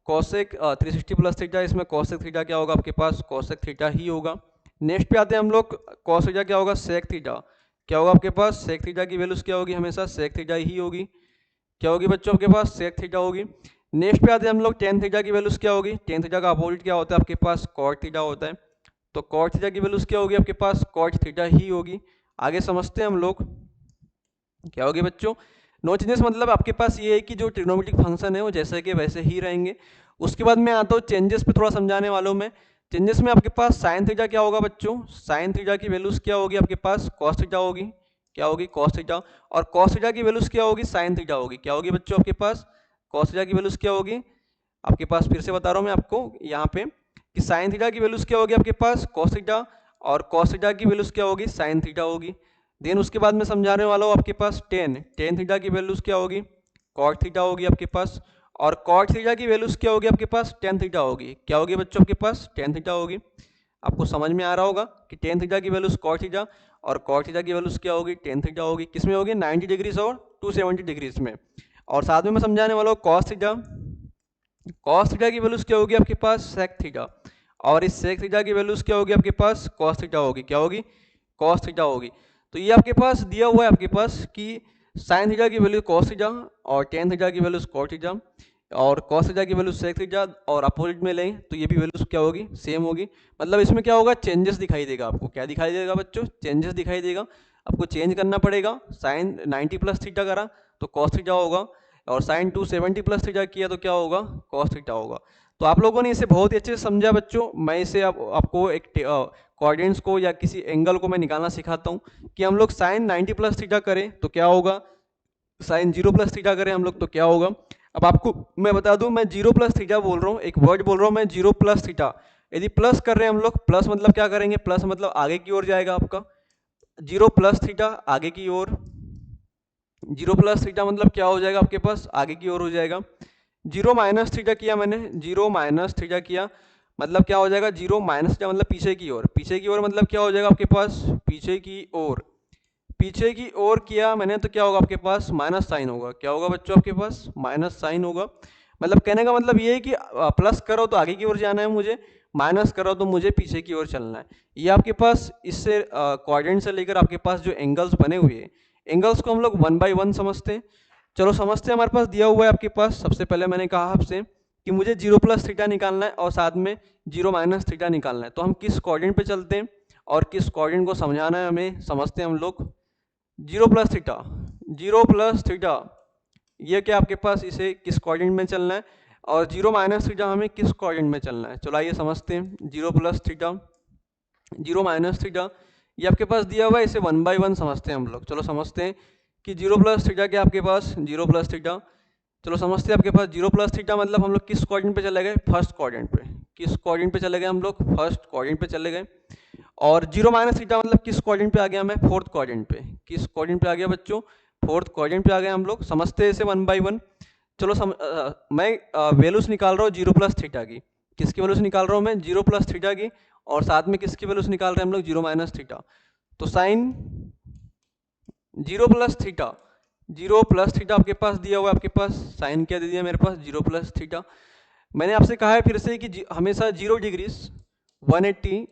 cosec 360 plus theta, इसमें कॉसेक थीटा क्या होगा आपके पास, कॉसेक थीटा ही होगा। नेक्स्ट पे आते हैं हम लोग, कॉस थीटा क्या होगा, सेक थीटा। क्या होगा आपके पास, सेक थीटा की वैल्यूज क्या होगी, हमेशा सेक थीटा ही होगी। क्या होगी बच्चों आपके पास, सेक थीटा होगी। नेक्स्ट पे आते हैं हम लोग, टेन थीटा की वैल्यूज क्या होगी। टेन थीटा का अपोजिट क्या होता है आपके पास, कॉट थीटा होता है। तो कॉट थीटा की वैल्यूज क्या होगी आपके पास, कॉट थीटा ही होगी। आगे समझते हैं हम लोग, क्या होगी बच्चों, नो चेंजेस मतलब आपके पास ये है कि जो ट्रिग्नोमेट्रिक फंक्शन है वो जैसे के वैसे ही रहेंगे। उसके बाद मैं आता हूँ चेंजेस पे, थोड़ा समझाने वाला हूँ मैं। चेंजेस में आपके पास साइन थीटा क्या होगा बच्चों, साइन थीटा की वैल्यूज क्या होगी आपके पास, कॉस थीटा होगी। क्या होगी, कॉस थीटा। और कॉस थीटा की वैल्यूज क्या होगी, साइन थीटा होगी। क्या होगी बच्चों आपके पास, कॉस थीटा की वैल्यूज क्या होगी आपके पास, फिर से बता रहा हूँ मैं आपको यहाँ पे कि साइन थीटा की वैल्यूज क्या होगी आपके पास कॉस थीटा, और कॉस थीटा की वैल्यूज क्या होगी साइन थीटा होगी। देन उसके बाद मैं समझाने वाला हूँ आपके पास टेन थीटा की वैल्यूज क्या होगी कॉट थीटा होगी आपके पास, और कॉट थीटा की वैल्यूज क्या होगी आपके पास टेन थीटा होगी। क्या होगी बच्चों आपके पास टेन थीटा होगी। आपको समझ में आ रहा होगा कि टेन थीटा की वैल्यूज कॉट थीटा और कॉट थीटा की वैल्यूज क्या होगी टेन थीटा होगी। किस में होगी 90 डिग्रीज और 270 डिग्रीज में। और साथ में मैं समझाने वाला हूँ कॉस थीटा, कॉस थीटा की वैल्यूज क्या होगी आपके पास सेक थीटा, और इस सेक थीटा की वैल्यूज क्या होगी आपके पास कॉस थीटा होगी। क्या होगी कॉस थीटा होगी। तो ये आपके पास दिया हुआ है आपके पास कि साइन थीटा की वैल्यू कॉस थीटा और टेन थीटा की वैल्यूज कॉट थीटा और कॉस थीटा की वैल्यू सेक थीटा, और अपोजिट में लें तो ये भी वैल्यूज क्या होगी सेम होगी। मतलब इसमें क्या होगा चेंजेस दिखाई देगा आपको। क्या दिखाई देगा बच्चों चेंजेस दिखाई देगा। आपको चेंज करना पड़ेगा। साइन 90 प्लस थीटा करा तो कॉस थीटा होगा, और साइन 270 प्लस थीटा किया तो क्या होगा कॉस थीटा होगा। तो आप लोगों ने इसे बहुत ही अच्छे से समझा बच्चों। मैं इसे आपको एक कोऑर्डिनेट्स को या किसी एंगल को मैं निकालना सिखाता हूँ कि हम लोग साइन 90 प्लस थीटा करें तो क्या होगा, साइन 0 प्लस थीटा करें हम लोग तो क्या होगा। अब आपको मैं बता दूं मैं 0 प्लस थीटा बोल रहा हूँ, एक वर्ड बोल रहा हूँ मैं 0 प्लस थीटा। यदि प्लस कर रहे हैं हम लोग, प्लस मतलब क्या करेंगे, प्लस मतलब आगे की ओर जाएगा आपका 0 प्लस थीटा आगे की ओर, 0 प्लस थीटा मतलब क्या हो जाएगा आपके पास आगे की ओर हो जाएगा। 0 माइनस थीटा किया मैंने, 0 माइनस थीटा किया मतलब क्या हो जाएगा 0 माइनस थीटा मतलब पीछे की ओर, पीछे की ओर मतलब क्या हो जाएगा आपके पास पीछे की ओर, पीछे की ओर किया मैंने तो क्या होगा आपके पास माइनस साइन होगा। क्या होगा बच्चों आपके पास माइनस साइन होगा। मतलब कहने का मतलब ये है कि प्लस करो तो आगे की ओर जाना है मुझे, माइनस करो तो मुझे पीछे की ओर चलना है। ये आपके पास इससे कोऑर्डिनेट से लेकर आपके पास जो एंगल्स बने हुए हैं, एंगल्स को हम लोग 1 बाय 1 समझते हैं। चलो समझते हैं। हमारे पास दिया हुआ है आपके पास, सबसे पहले मैंने कहा आपसे कि मुझे 0 प्लस थीटा निकालना है और साथ में 0 माइनस थीटा निकालना है। तो हम किस कोऑर्डिनेट पे चलते हैं और किस कोऑर्डिनेट को समझाना है हमें समझते हैं हम लोग। 0 प्लस थीटा, 0 प्लस थीटा ये क्या आपके पास इसे किस कोऑर्डिनेट में चलना है, और 0 माइनस थीटा हमें किस कोऑर्डिनेट में चलना है। चलो आइए समझते हैं। 0 प्लस थीटा 0 माइनस थीटा ये आपके पास दिया हुआ है, इसे 1 बाय 1 समझते हैं हम लोग। चलो समझते हैं कि 0 प्लस थीटा क्या आपके पास 0 प्लस थीटा। चलो समझते हैं आपके पास 0 प्लस थीटा मतलब हम लोग किस कोऑर्डिनेट पे चले गए फर्स्ट कोऑर्डिनेट पे, किस कोऑर्डिनेट पे चले गए हम लोग फर्स्ट कोऑर्डिनेट पे चले गए। और 0 माइनस थीटा मतलब किस कोऑर्डिनेट पे आ गया मैं फोर्थ कोऑर्डिनेट पे, किस कोऑर्डिनेट पे आ गया बच्चों फोर्थ कोऑर्डिनेट पे आ गए हम लोग। समझते हैं इसे 1 बाय 1। चलो मैं वैल्यूज निकाल रहा हूँ 0 प्लस थीटा की, किसकी वैल्यूज निकाल रहा हूँ मैं 0 प्लस थीटा की, और साथ में किसकी वैल्यूज निकाल रहे हैं हम लोग 0 माइनस थीटा। तो sine 0 plus theta, 0 plus theta आपके पास दिया हुआ है, आपके पास साइन क्या दे दिया मेरे पास 0 प्लस थीटा। मैंने आपसे कहा है फिर से कि हमेशा 0 डिग्रीज 180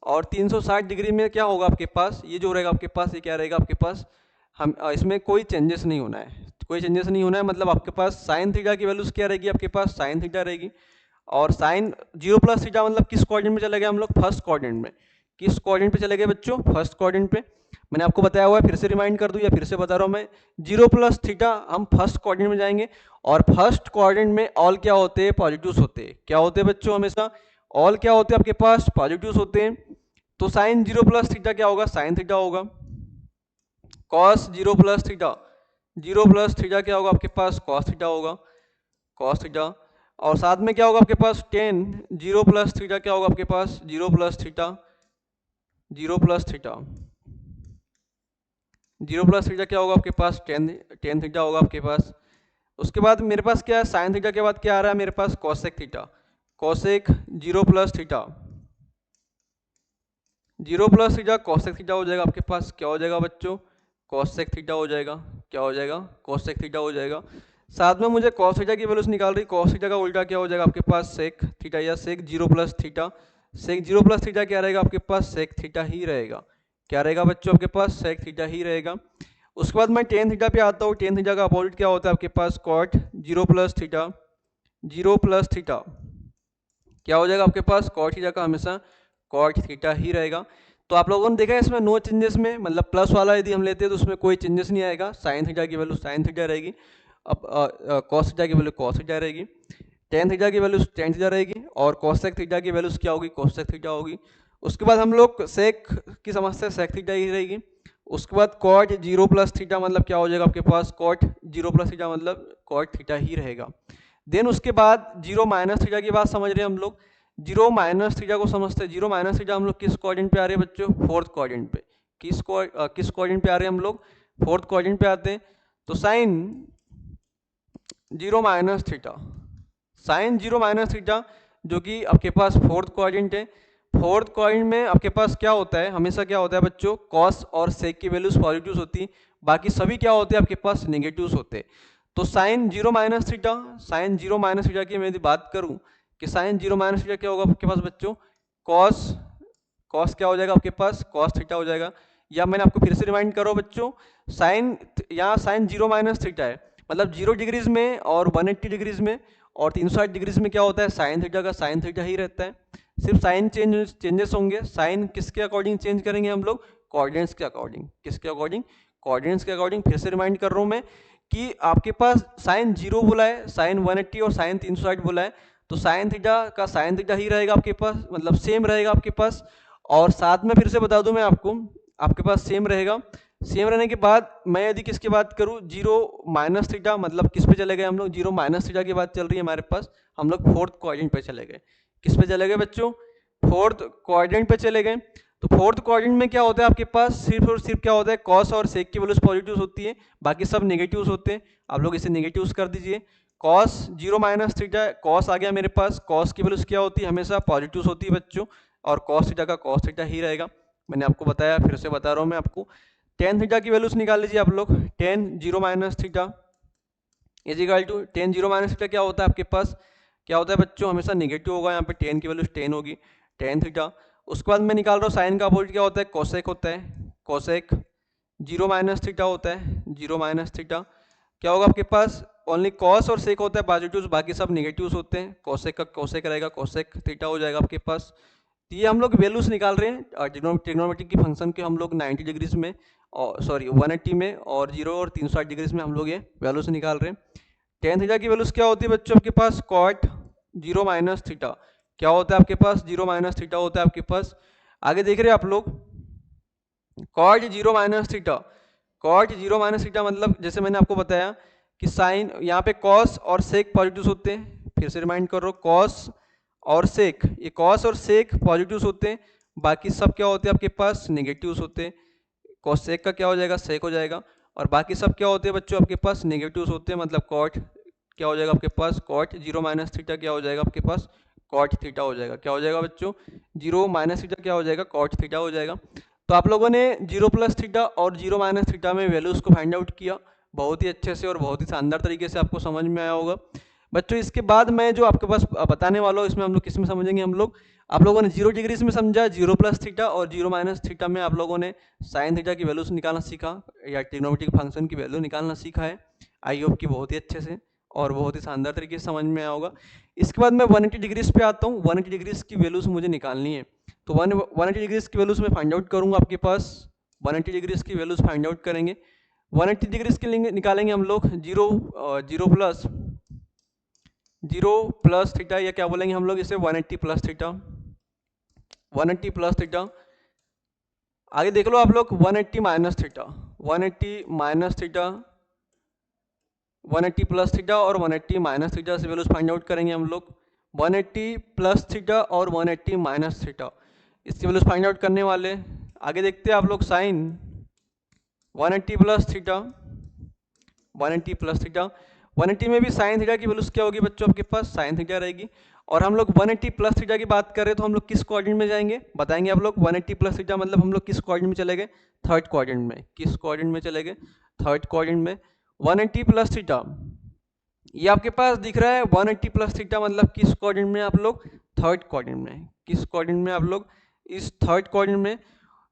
और 360 डिग्री में क्या होगा आपके पास, ये जो रहेगा आपके पास ये क्या रहेगा आपके पास, हम इसमें कोई चेंजेस नहीं होना है, कोई चेंजेस नहीं होना है। मतलब आपके पास साइन थीटा की वैल्यूज क्या रहेगी आपके पास साइन थीटा रहेगी, और साइन 0 प्लस थीटा मतलब किस कोऑर्डिनेट में चले गए हम लोग फर्स्ट कोऑर्डिनेट में। किस कोऑर्डिनेट पे चले गए बच्चों फर्स्ट कोऑर्डिनेट पे। मैंने आपको बताया हुआ है, फिर से रिमाइंड कर दूं या फिर से बता रहा हूं मैं, 0 प्लस थीटा हम फर्स्ट कोऑर्डिनेट में जाएंगे, और फर्स्ट कोऑर्डिनेट में ऑल क्या होते हैं पॉजिटिव्स होते हैं। क्या होते हैं बच्चों हमेशा ऑल क्या होते हैं आपके पास पॉजिटिव्स होते हैं। तो साइन 0 प्लस थीटा क्या होगा साइन थीटा होगा, cos 0 plus theta 0 plus theta क्या होगा आपके पास कॉस थीटा होगा, कॉस थीटा। और साथ में क्या होगा आपके पास टेन 0 प्लस थीटा क्या होगा आपके पास 0 plus theta 0 plus theta 0 plus theta क्या होगा आपके पास टेन टेन थीटा होगा आपके पास। उसके बाद मेरे पास क्या है साइन थीटा के बाद क्या आ रहा है मेरे पास cosec theta, cosec 0 plus theta 0 plus theta cosec theta हो जाएगा आपके पास। क्या हो जाएगा बच्चों कॉसेक थीटा हो जाएगा। क्या हो जाएगा कॉसेक थीटा हो जाएगा। साथ में मुझे कॉस थीटा की वैल्यूज निकाल रही, कॉस थीटा का उल्टा क्या हो जाएगा आपके पास सेक थीटा या सेक 0 प्लस थीटा। सेक 0 प्लस थीटा क्या रहेगा आपके पास सेक थीटा ही रहेगा। क्या रहेगा बच्चों आपके पास सेक थीटा ही रहेगा। उसके बाद मैं टेन थीटा पे आता हूँ। टेन थीटा का अपोजिट क्या होता है आपके पास cot 0 plus theta 0 plus theta क्या हो जाएगा आपके पास कॉट थीटा का हमेशा कॉट थीटा ही रहेगा। तो आप लोगों ने देखा है इसमें नो चेंजेस में, मतलब प्लस वाला यदि हम लेते हैं तो उसमें कोई चेंजेस नहीं आएगा। साइन थीटा की वैल्यू साइन थीटा रहेगी, अब कॉस थीटा की वैल्यू कॉस थीटा रहेगी, टेन थीटा की वैल्यू टेन थीटा रहेगी, और कॉसेक थीटा की वैल्यूज क्या होगी कॉसेक थीटा होगी। उसके बाद हम लोग सेक की समस्या सेक थीटा ही रहेगी। उसके बाद कॉट 0 प्लस थीटा मतलब क्या हो जाएगा आपके पास कॉट 0 प्लस थीटा मतलब कॉट थीटा ही रहेगा। देन उसके बाद जीरो माइनस थीटा की बात समझ रहे हैं हम लोग। जीरो माइनस थीटा को समझते हैं। जीरो माइनस थीटा हम लोग किस क्वाड्रेंट पे आ रहे हैं बच्चों? फोर्थ क्वाड्रेंट पे। किस क्वाड्रेंट पे आ रहे हैं हम लोग? फोर्थ क्वाड्रेंट पे आते हैं। तो sine zero minus theta, sine zero minus theta जो कि आपके पास फोर्थ क्वाड्रेंट है। फोर्थ क्वाड्रेंट में आपके पास क्या होता है, हमेशा क्या होता है बच्चों? कॉस और सेक की वैल्यूज पॉजिटिव होती है, बाकी सभी क्या होते हैं आपके पास? नेगेटिव्स होते हैं। तो sine zero minus theta, sine zero minus theta की मैं यदि बात करूं कि साइन जीरो माइनस थीटा क्या होगा आपके पास बच्चों? कॉस, कॉस क्या हो जाएगा आपके पास? कॉस थीटा हो जाएगा। या मैंने आपको फिर से रिमाइंड करो बच्चों, साइन यहाँ साइन जीरो माइनस थीटा है, मतलब 0 डिग्रीज में और 180 डिग्रीज में और 360 डिग्रीज में क्या होता है? साइन थीटा का साइन थीटा ही रहता है। सिर्फ साइन चेंजेस होंगे। साइन किसके अकॉर्डिंग चेंज करेंगे हम लोग? कोऑर्डिनेट्स के अकॉर्डिंग। किसके अकॉर्डिंग? कोऑर्डिनेट्स के अकॉर्डिंग। फिर से रिमाइंड कर रहा हूँ मैं कि आपके पास साइन 0 बोला है, साइन 180 और साइन 360 बोला है, तो साइन थीटा का साइन थीटा ही रहेगा आपके पास, मतलब सेम रहेगा आपके पास। और साथ में फिर से बता दूं मैं आपको, आपके पास सेम रहेगा। सेम रहने के बाद मैं यदि किसकी बात करूं? जीरो माइनस थीटा, मतलब किस पे चले गए हम लोग? जीरो माइनस थीटा की बात चल रही है हमारे पास, हम लोग फोर्थ क्वाड्रेंट पे चले गए। किस पे चले गए बच्चों? फोर्थ क्वाड्रेंट पे चले गए। तो फोर्थ क्वाड्रेंट में क्या होता है आपके पास? सिर्फ और सिर्फ क्या होता है? कॉस और सेक की वैल्यूज पॉजिटिव होती है, बाकी सब नेगेटिव्स होते हैं। आप लोग इसे नेगेटिव्स कर दीजिए। Cos zero minus theta, cos आ गया मेरे पास, कॉस की वैल्यूज क्या होती है? हमेशा पॉजिटिव होती है बच्चों, और कॉस थीटा का कॉस थीटा ही रहेगा। मैंने आपको बताया, फिर से बता रहा हूँ मैं आपको। टेन थीटा की वैल्यूज निकाल लीजिए आप लोग। Tan zero minus theta is equal to, tan zero minus theta क्या होता है आपके पास? क्या होता है बच्चों? हमेशा नेगेटिव होगा, यहाँ पे टेन की वैल्यूज टेन होगी, टेन थीटा। उसके बाद मैं निकाल रहा हूँ साइन का अपोजिट क्या होता है? कोसेक होता है। कोसेक जीरो माइनस थीटा होता है, जीरो माइनस थीटा क्या होगा आपके पास? ओनली कॉस और सेक होता है पॉजिटिव, बाकी सब नेगेटिव्स होते हैं। कोसेक का कोसेक रहेगा, कोसेक थीटा हो जाएगा आपके पास। तो ये हम लोग वैल्यूज निकाल रहे हैं ट्रिग्नोमेट्रिक की फंक्शन के, हम लोग 90 डिग्रीज में और सॉरी 180 में और 0 और 360 डिग्रीज में हम लोग ये वैल्यूज निकाल रहे हैं। टेन थीटा की वैल्यूज क्या होती है बच्चों आपके पास? कॉट जीरो माइनस थीटा क्या होता है आपके पास? जीरो माइनस थीटा होता है आपके पास। आगे देख रहे हैं आप लोग, cot zero minus theta, cot zero minus theta मतलब जैसे मैंने आपको बताया कि साइन यहाँ पे कॉस और सेक पॉजिटिव होते हैं। फिर से रिमाइंड कर रहा हूँ, कॉस और सेक, ये कॉस और सेक पॉजिटिव होते हैं, बाकी सब क्या होते हैं आपके पास? नेगेटिव्स होते हैं। कॉस सेक का क्या हो जाएगा? सेक हो जाएगा। और बाकी सब क्या होते हैं बच्चों आपके पास? नेगेटिव्स होते हैं, मतलब कॉट क्या हो जाएगा आपके पास? कॉट जीरो माइनस थीटा क्या हो जाएगा आपके पास? कॉट थीटा हो जाएगा। क्या हो जाएगा बच्चों? जीरो माइनस थीटा क्या हो जाएगा? कॉट थीटा हो जाएगा। तो आप लोगों ने जीरो प्लस थीटा और जीरो माइनस थीटा में वैल्यूज को फाइंड आउट किया, बहुत ही अच्छे से और बहुत ही शानदार तरीके से आपको समझ में आया होगा बच्चों। इसके बाद मैं जो आपके पास बताने वाला हूँ, इसमें हम लोग किस में समझेंगे हम लोग? आप लोगों ने जीरो डिग्रीज में समझा, जीरो प्लस थीटा और जीरो माइनस थीटा में आप लोगों ने साइन थीटा की वैल्यूज निकालना सीखा, या ट्रिग्नोमेट्रिक फंक्शन की वैल्यू निकालना सीखा है। आई होप कि बहुत ही अच्छे से और बहुत ही शानदार तरीके से समझ में आया होगा। इसके बाद मैं 180 डिग्रीज पे आता हूँ। 180 डिग्रीज की वैल्यूज मुझे निकालनी है, तो 180 डिग्रीज की वैल्यूज में फाइंड आउट करूंगा आपके पास। 180 डिग्रीज की वैल्यूज फाइंड आउट करेंगे। 180 डिग्रीज के लिए निकालेंगे हम लोग जीरो प्लस थीटा, या क्या बोलेंगे हम लोग इसे? 180 प्लस थीटा, 180 प्लस थीटा। आगे देख लो आप लोग, 180 minus theta, 180 minus theta, 180 plus theta और 180 माइनस थीटा से वैल्यूज फाइंड आउट करेंगे हम लोग। 180 प्लस थीटा और 180 माइनस थीटा, इसकी वैल्यूज फाइंड आउट करने वाले। आगे देखते हैं आप लोग, sine 180 plus theta, 180 plus theta, 180 में भी साइन थीटा की वैल्यूज क्या होगी बच्चों आपके पास? साइन थीटा रहेगी। और हम लोग 180 प्लस थीटा की बात कर रहे हैं, तो हम लोग किस क्वाड्रेंट में जाएंगे बताएंगे आप लोग? 180 प्लस थीटा मतलब हम लोग किस क्वाड्रेंट में चले गए? थर्ड क्वाड्रेंट में। किस क्वाड्रेंट में चले गए? थर्ड क्वाड्रेंट में। 180 प्लस थीटा ये आपके पास दिख रहा है, 180 प्लस थीटा मतलब किस क्वाड्रेंट में आप लोग? थर्ड क्वाड्रेंट में। किस क्वाड्रेंट में आप लोग? इस थर्ड क्वाड्रेंट में।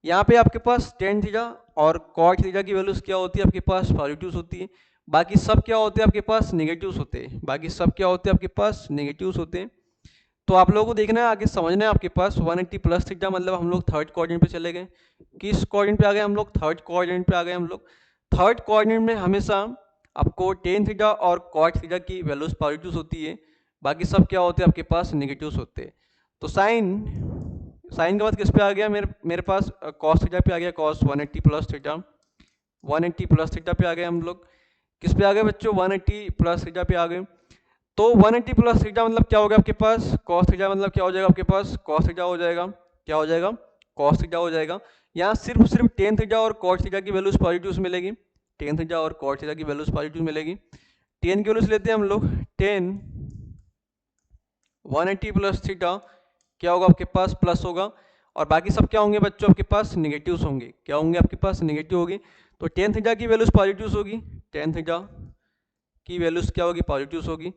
यहाँ पे आपके पास टेन थीटा और कॉट थीटा की वैल्यूज क्या होती है आपके पास? पॉजिटिव होती है, बाकी सब क्या होते हैं आपके पास? नेगेटिव्स होते हैं। बाकी सब क्या होते हैं आपके पास? नेगेटिव्स होते हैं। तो आप लोगों को देखना है, आगे समझना है आपके पास। 180 प्लस थीटा मतलब हम लोग थर्ड क्वाड्रेंट पे चले गए। किस क्वाड्रेंट पे आ गए हम लोग? थर्ड क्वाड्रेंट पे आ गए हम लोग। थर्ड क्वाड्रेंट में हमेशा आपको टेन थीटा और कॉट थीटा की वैल्यूज पॉजिटिव होती है, बाकी सब क्या होते हैं आपके पास? नेगेटिव्स होते हैं। तो साइन, साइन के बाद किस पे आ गया मेरे पास? कॉस थीटा पे आ गया। Cos 180 plus theta, 180 plus theta पे आ गए हम लोग। किस पे आ गए बच्चों, 180 प्लस थीटा पे आ गए। तो 180 प्लस थीटा मतलब क्या हो गया आपके पास, कॉस थीटा मतलब क्या हो जाएगा आपके पास, कॉस थीटा हो जाएगा। क्या हो जाएगा, कॉस थीटा हो जाएगा। यहाँ सिर्फ टेन थीटा और कॉट थीटा की वैल्यूज पॉजिटिव मिलेगी, टेन थीटा और कॉट थीटा की वैल्यूज पॉजिटिव मिलेगी। टेन की वैल्यूज लेते हैं हम लोग, टेन 180 प्लस थीटा क्या होगा आपके पास, प्लस होगा। और बाकी सब क्या होंगे बच्चों आपके पास, निगेटिव्स होंगे। क्या होंगे आपके पास, निगेटिव होगी। तो टेन थीटा की वैल्यूज पॉजिटिव होगी, टेन थीटा की वैल्यूज क्या होगी, पॉजिटिव होगी।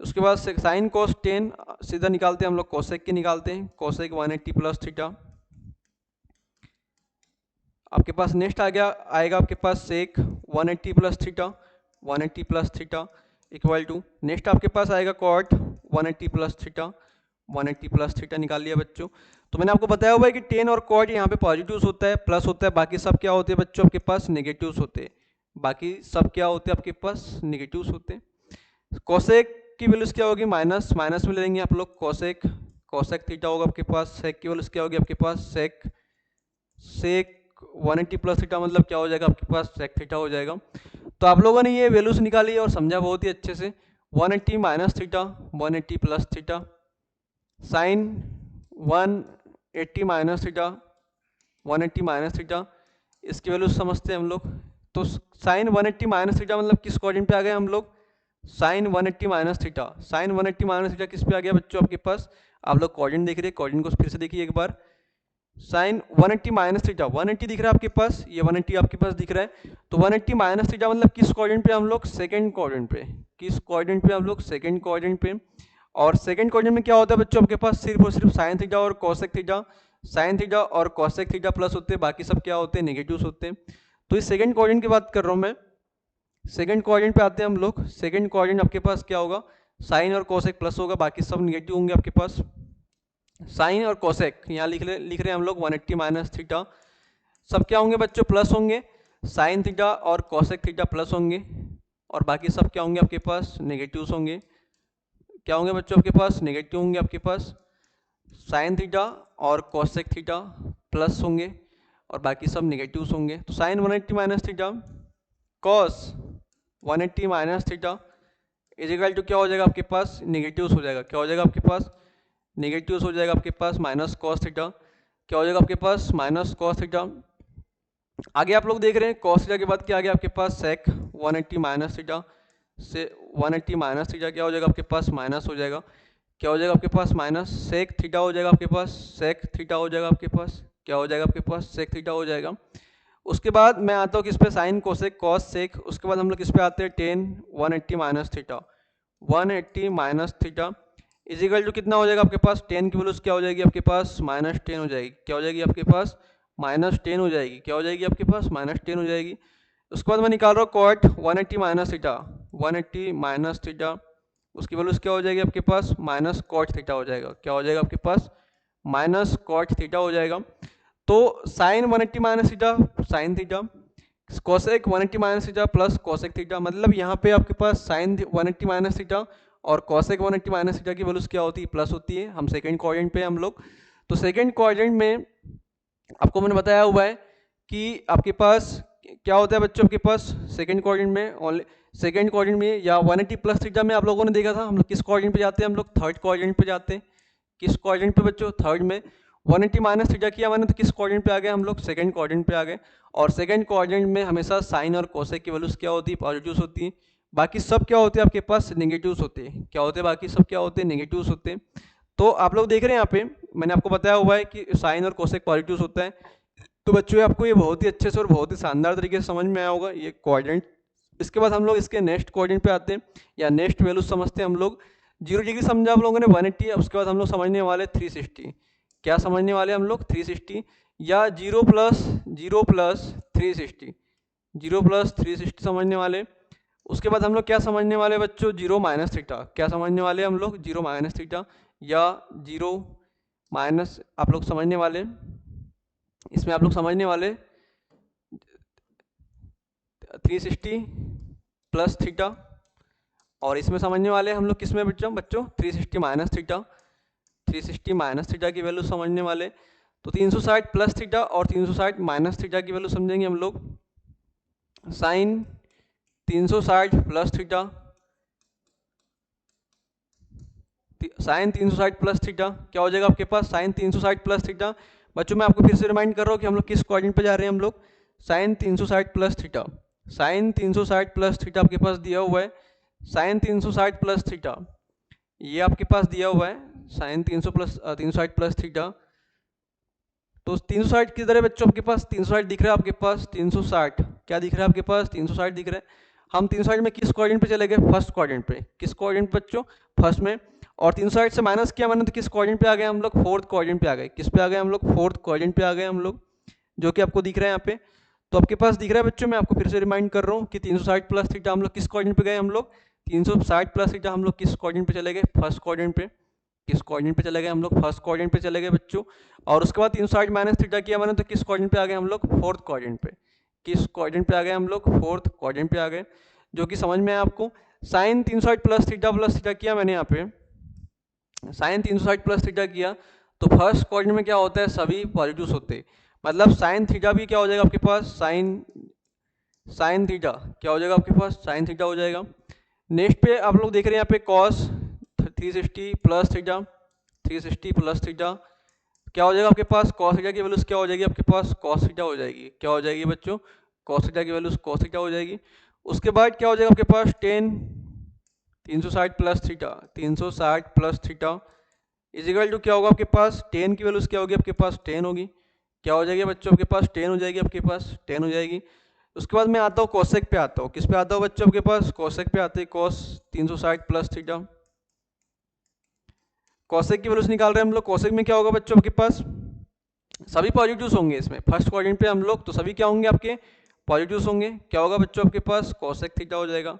उसके बाद साइन कोस टेन सीधा निकालते हैं हम लोग, कोसेक की निकालते हैं, कोसेक 180 प्लस थीटा। आपके पास नेक्स्ट आ गया, आएगा आपके पास sec 180 plus theta, 180 plus theta equal to, next आपके पास आएगा cot 180 plus theta, 180 plus theta निकाल लिया बच्चों। तो मैंने आपको बताया हुआ है कि टेन और कॉट यहाँ पे पॉजिटिव होता है, प्लस होता है, बाकी सब क्या होते हैं बच्चों आपके पास, नेगेटिव्स होते हैं। बाकी सब क्या होते हैं आपके पास, नेगेटिव्स होते हैं। कोसेक की वैल्यूज क्या होगी, माइनस, माइनस में ले लेंगे आप लोग, कोसेक, कोसेक थीटा होगा आपके पास। सेक की वैल्यूज क्या होगी आपके पास, सेक, सेक 180 प्लस थीटा मतलब क्या हो जाएगा आपके पास, सेक थीटा हो जाएगा। तो आप लोगों ने ये वैल्यूज निकाली और समझा बहुत ही अच्छे से। 180 minus theta, 180 plus theta, sine 180 minus theta, 180 minus theta, इसकी वैल्यूज समझते हैं हम लोग। तो साइन 180 माइनस थीटा मतलब किस कोऑर्डिनेट पे आ गए हम लोग, sine 180 minus theta, sine 180 minus theta किस पे आ गया बच्चों आपके पास, आप लोग कोऑर्डिनेट देख रहे हैं, कोऑर्डिनेट को फिर से देखिए एक बार। साइन 180 माइनस थीटा, 180 दिख रहा है आपके पास, ये 180 आपके पास दिख रहा है। तो 180 माइनस थीटा मतलब किस कोऑर्डिनेट पे हम लोग, सेकंड कोऑर्डिनेट पे, किस कोऑर्डिनेट पे हम लोग, सेकंड कोऑर्डिनेट पे। और सेकंड कोऑर्डिनेट में क्या होता है बच्चों आपके पास, सिर्फ और सिर्फ साइन थीटा और कोसेक थीटा, साइन थीटा और कोसेक थीटा प्लस होते हैं, बाकी सब क्या होते हैं, नेगेटिव्स होते हैं। तो इस सेकंड कोऑर्डिनेट की बात कर रहा हूँ मैं। सेकंड कोऑर्डिनेट पे आते हैं हम लोग, सेकंड कोऑर्डिनेट आपके पास क्या होगा, साइन और कोसेक प्लस होगा, बाकी सब नेगेटिव होंगे आपके पास। साइन और कोसेक यहाँ लिख रहे हैं हम लोग 180 माइनस थीटा, सब क्या होंगे बच्चों, प्लस होंगे। साइन थीटा और कोसेक थीटा प्लस होंगे, और बाकी सब क्या होंगे आपके पास, नेगेटिव्स होंगे। क्या होंगे बच्चों आपके पास, नेगेटिव होंगे आपके पास। साइन थीटा और कोसेक थीटा प्लस होंगे, और बाकी सब नेगेटिव्स होंगे। तो sine 180 minus theta cos 180 minus theta is equal to क्या हो जाएगा आपके पास, नेगेटिव्स हो जाएगा। क्या हो जाएगा आपके पास, नेगेटिव्स हो जाएगा आपके पास, माइनस कॉस थीटा। क्या हो जाएगा आपके पास, माइनस कॉस थीटा। आगे आप लोग देख रहे हैं कॉस थीटा के बाद क्या आ गया आपके पास, सेक 180 माइनस थीटा से 180 माइनस थीटा क्या हो जाएगा आपके पास, माइनस हो जाएगा। क्या हो जाएगा आपके पास, माइनस सेक थीटा हो जाएगा आपके पास, सेक थीटा हो जाएगा आपके पास। क्या हो जाएगा आपके पास, सेक थीटा हो जाएगा। उसके बाद मैं आता हूँ किस पे, साइन कोसेक कॉस सेक। उसके बाद हम लोग किस पे आते हैं, tan 180 minus theta, 180 minus theta is equal to कितना हो जाएगा आपके पास, टेन की वैल्यूज क्या हो जाएगी आपके पास, माइनस 10 हो जाएगी। क्या हो जाएगी आपके पास, माइनस 10 हो जाएगी। क्या हो जाएगी आपके पास, माइनस 10 हो जाएगी। उसके बाद मैं निकाल रहा हूँ cot 180 minus theta, 180 minus theta, उसकी वैल्यूज क्या हो जाएगी आपके पास, माइनस कॉट थीटा हो जाएगा। क्या हो जाएगा आपके पास, माइनस कॉट थीटा हो जाएगा। तो sine 180 minus theta, sine theta, cosec 180 minus theta plus cosec theta, मतलब यहाँ पे आपके पास साइन 180 माइनस थीटा और कोसेक 180 माइनस थीटा की वैल्यूज क्या होती है, प्लस होती है। हम सेकंड कोऑर्डिनेट पे हम लोग, तो सेकंड कोऑर्डिनेट में आपको मैंने बताया हुआ है कि आपके पास क्या होता है बच्चों, आपके पास सेकंड कोऑर्डिनेट में ओनली, सेकंड कोऑर्डिनेट में या 180 प्लस थीटा में आप लोगों ने देखा था, हम लोग किस कोऑर्डिनेट पे जाते हैं, हम लोग थर्ड कोऑर्डिनेट पे जाते हैं। किस कोऑर्डिनेट पे बच्चों, थर्ड में। 180 माइनस थीटा किया मैंने तो किस कोऑर्डिनेट पे आ गए हम लोग, सेकंड कोऑर्डिनेट पे आ गए। और सेकंड कोऑर्डिनेट में हमेशा साइन और कोसेक की वैल्यूज क्या होती है, पॉजिटिव्स होती है। बाकी सब क्या होते हैं आपके पास, नेगेटिव्स होते हैं। क्या होते हैं, बाकी सब क्या होते हैं, नेगेटिव्स होते हैं। तो आप लोग देख रहे हैं यहाँ पे मैंने आपको बताया हुआ है कि साइन और कोसेक पॉजिटिव्स होता है। तो बच्चों आपको ये बहुत ही अच्छे से और बहुत ही शानदार तरीके से समझ में आया होगा ये कोऑर्डिनेट। इसके बाद हम लोग इसके नेक्स्ट कोऑर्डिनेट पे आते हैं या नेक्स्ट वैल्यू समझते हैं हम लोग। 0 डिग्री समझा आप लोगों ने 180, उसके बाद हम लोग समझने वाले 360। क्या समझने वाले हम लोग, 360 या 0 प्लस 360, 0 प्लस 360 समझने वाले। उसके बाद हम लोग क्या समझने वाले बच्चों, 0 माइनस थीटा। क्या समझने वाले हम लोग, 0 माइनस थीटा या 0 माइनस आप लोग समझने वाले। इसमें आप लोग समझने वाले 360 प्लस थीटा, और इसमें समझने वाले हम लोग किसमें बच्चों 360 माइनस थीटा, 360 माइनस थीटा की वैल्यू समझने वाले। तो 360 प्लस थीटा और 360 माइनस थीटा की वैल्यू समझेंगे हम लोग। Sine 360 plus theta, sine 360 plus theta क्या हो जाएगा आपके पास, साइन 360 प्लस थीटा। बच्चों मैं आपको फिर से रिमाइंड कर रहा हूँ कि हम लोग किस कोऑर्डिनेट पे जा रहे हैं, हम लोग sine 360 plus theta, sine 360 plus theta आपके पास दिया हुआ है, साइन 360 प्लस थीटा ये आपके पास दिया हुआ है, साइन 360 प्लस थीटा। तो 360 किधर है बच्चों आपके पास, 360 दिख रहा है आपके पास, 360 क्या दिख रहा है आपके पास, 360 दिख रहा है। हम 360 में किस कोऑर्डिनेट पे चले गए, फर्स्ट कोऑर्डिनेट पे, किस कोऑर्डिनेट बच्चों, फर्स्ट में। और 360 से माइनस किया मैंने तो किस कोऑर्डिनेट पे आ गए हम लोग, फोर्थ कोऑर्डिनेट पे आ गए। किस पे आ गए हम लोग, फोर्थ कोऑर्डिनेट पे आ गए हम लोग, जो कि आपको दिख रहा है यहाँ पे। तो आपके पास दिख रहा है बच्चों, मैं आपको फिर से रिमाइंड कर रहा हूँ कि 360 प्लस थीटा हम लोग किस कोऑर्डिनेट पे गए, हम लोग 360 प्लस थीटा हम लोग किस कोऑर्डिनेट पे चले गए, फर्स्ट कोऑर्डिनेट पे। किस कोऑर्डिनेट पे चले गए हम लोग, फर्स्ट कोऑर्डिनेट पे चले गए बच्चों। और उसके बाद 360 माइनस थीटा किया मैंने तो किस कोऑर्डिनेट पे आ गए हम लोग, फोर्थ कोऑर्डिनेट पे। किस कोऑर्डिनेट पे आ गए हम लोग, फोर्थ कोऑर्डिनेट पे आ गए, जो कि समझ में आया आपको। साइन 360 प्लस थीटा किया मैंने यहाँ पे, साइन 360 प्लस थीटा किया तो फर्स्ट कोऑर्डिनेट में क्या होता है, सभी पॉजिटिव्स होते हैं। मतलब साइन थीटा भी क्या हो जाएगा आपके पास, साइन साइन थीटा क्या हो जाएगा आपके पास, साइन थीटा हो जाएगा। नेक्स्ट पे आप लोग देख रहे हैं यहाँ पे cos 360 plus theta, 360 plus theta क्या हो जाएगा आपके पास, कॉस थीटा की वैल्यूज क्या हो जाएगी आपके पास, कॉस थीटा हो जाएगी। क्या हो जाएगी बच्चों, कॉस थीटा की वैल्यूज कॉस थीटा हो जाएगी। उसके बाद क्या हो जाएगा आपके पास, tan 360 plus theta, 360 plus theta is equal to क्या होगा आपके पास, टेन की वैल्यूज क्या होगी आपके पास, टेन होगी। क्या हो जाएगी बच्चों आपके पास, टेन हो जाएगी आपके पास, टेन हो जाएगी। उसके बाद मैं आता हूँ कोसेक पे आता हूँ, किस पे आता हूँ बच्चों आपके पास, कोसेक पे आते हैं, कॉस 360 प्लस थीटा। कोसेक की वैल्यूज निकाल रहे हैं हम लोग, कोसेक में क्या होगा बच्चों आपके पास, सभी पॉजिटिव्स होंगे इसमें, फर्स्ट कोऑर्डिनेट पे हम लोग तो सभी क्या होंगे आपके, पॉजिटिव्स होंगे। क्या होगा बच्चों आपके पास, कोसेक थीटा हो जाएगा,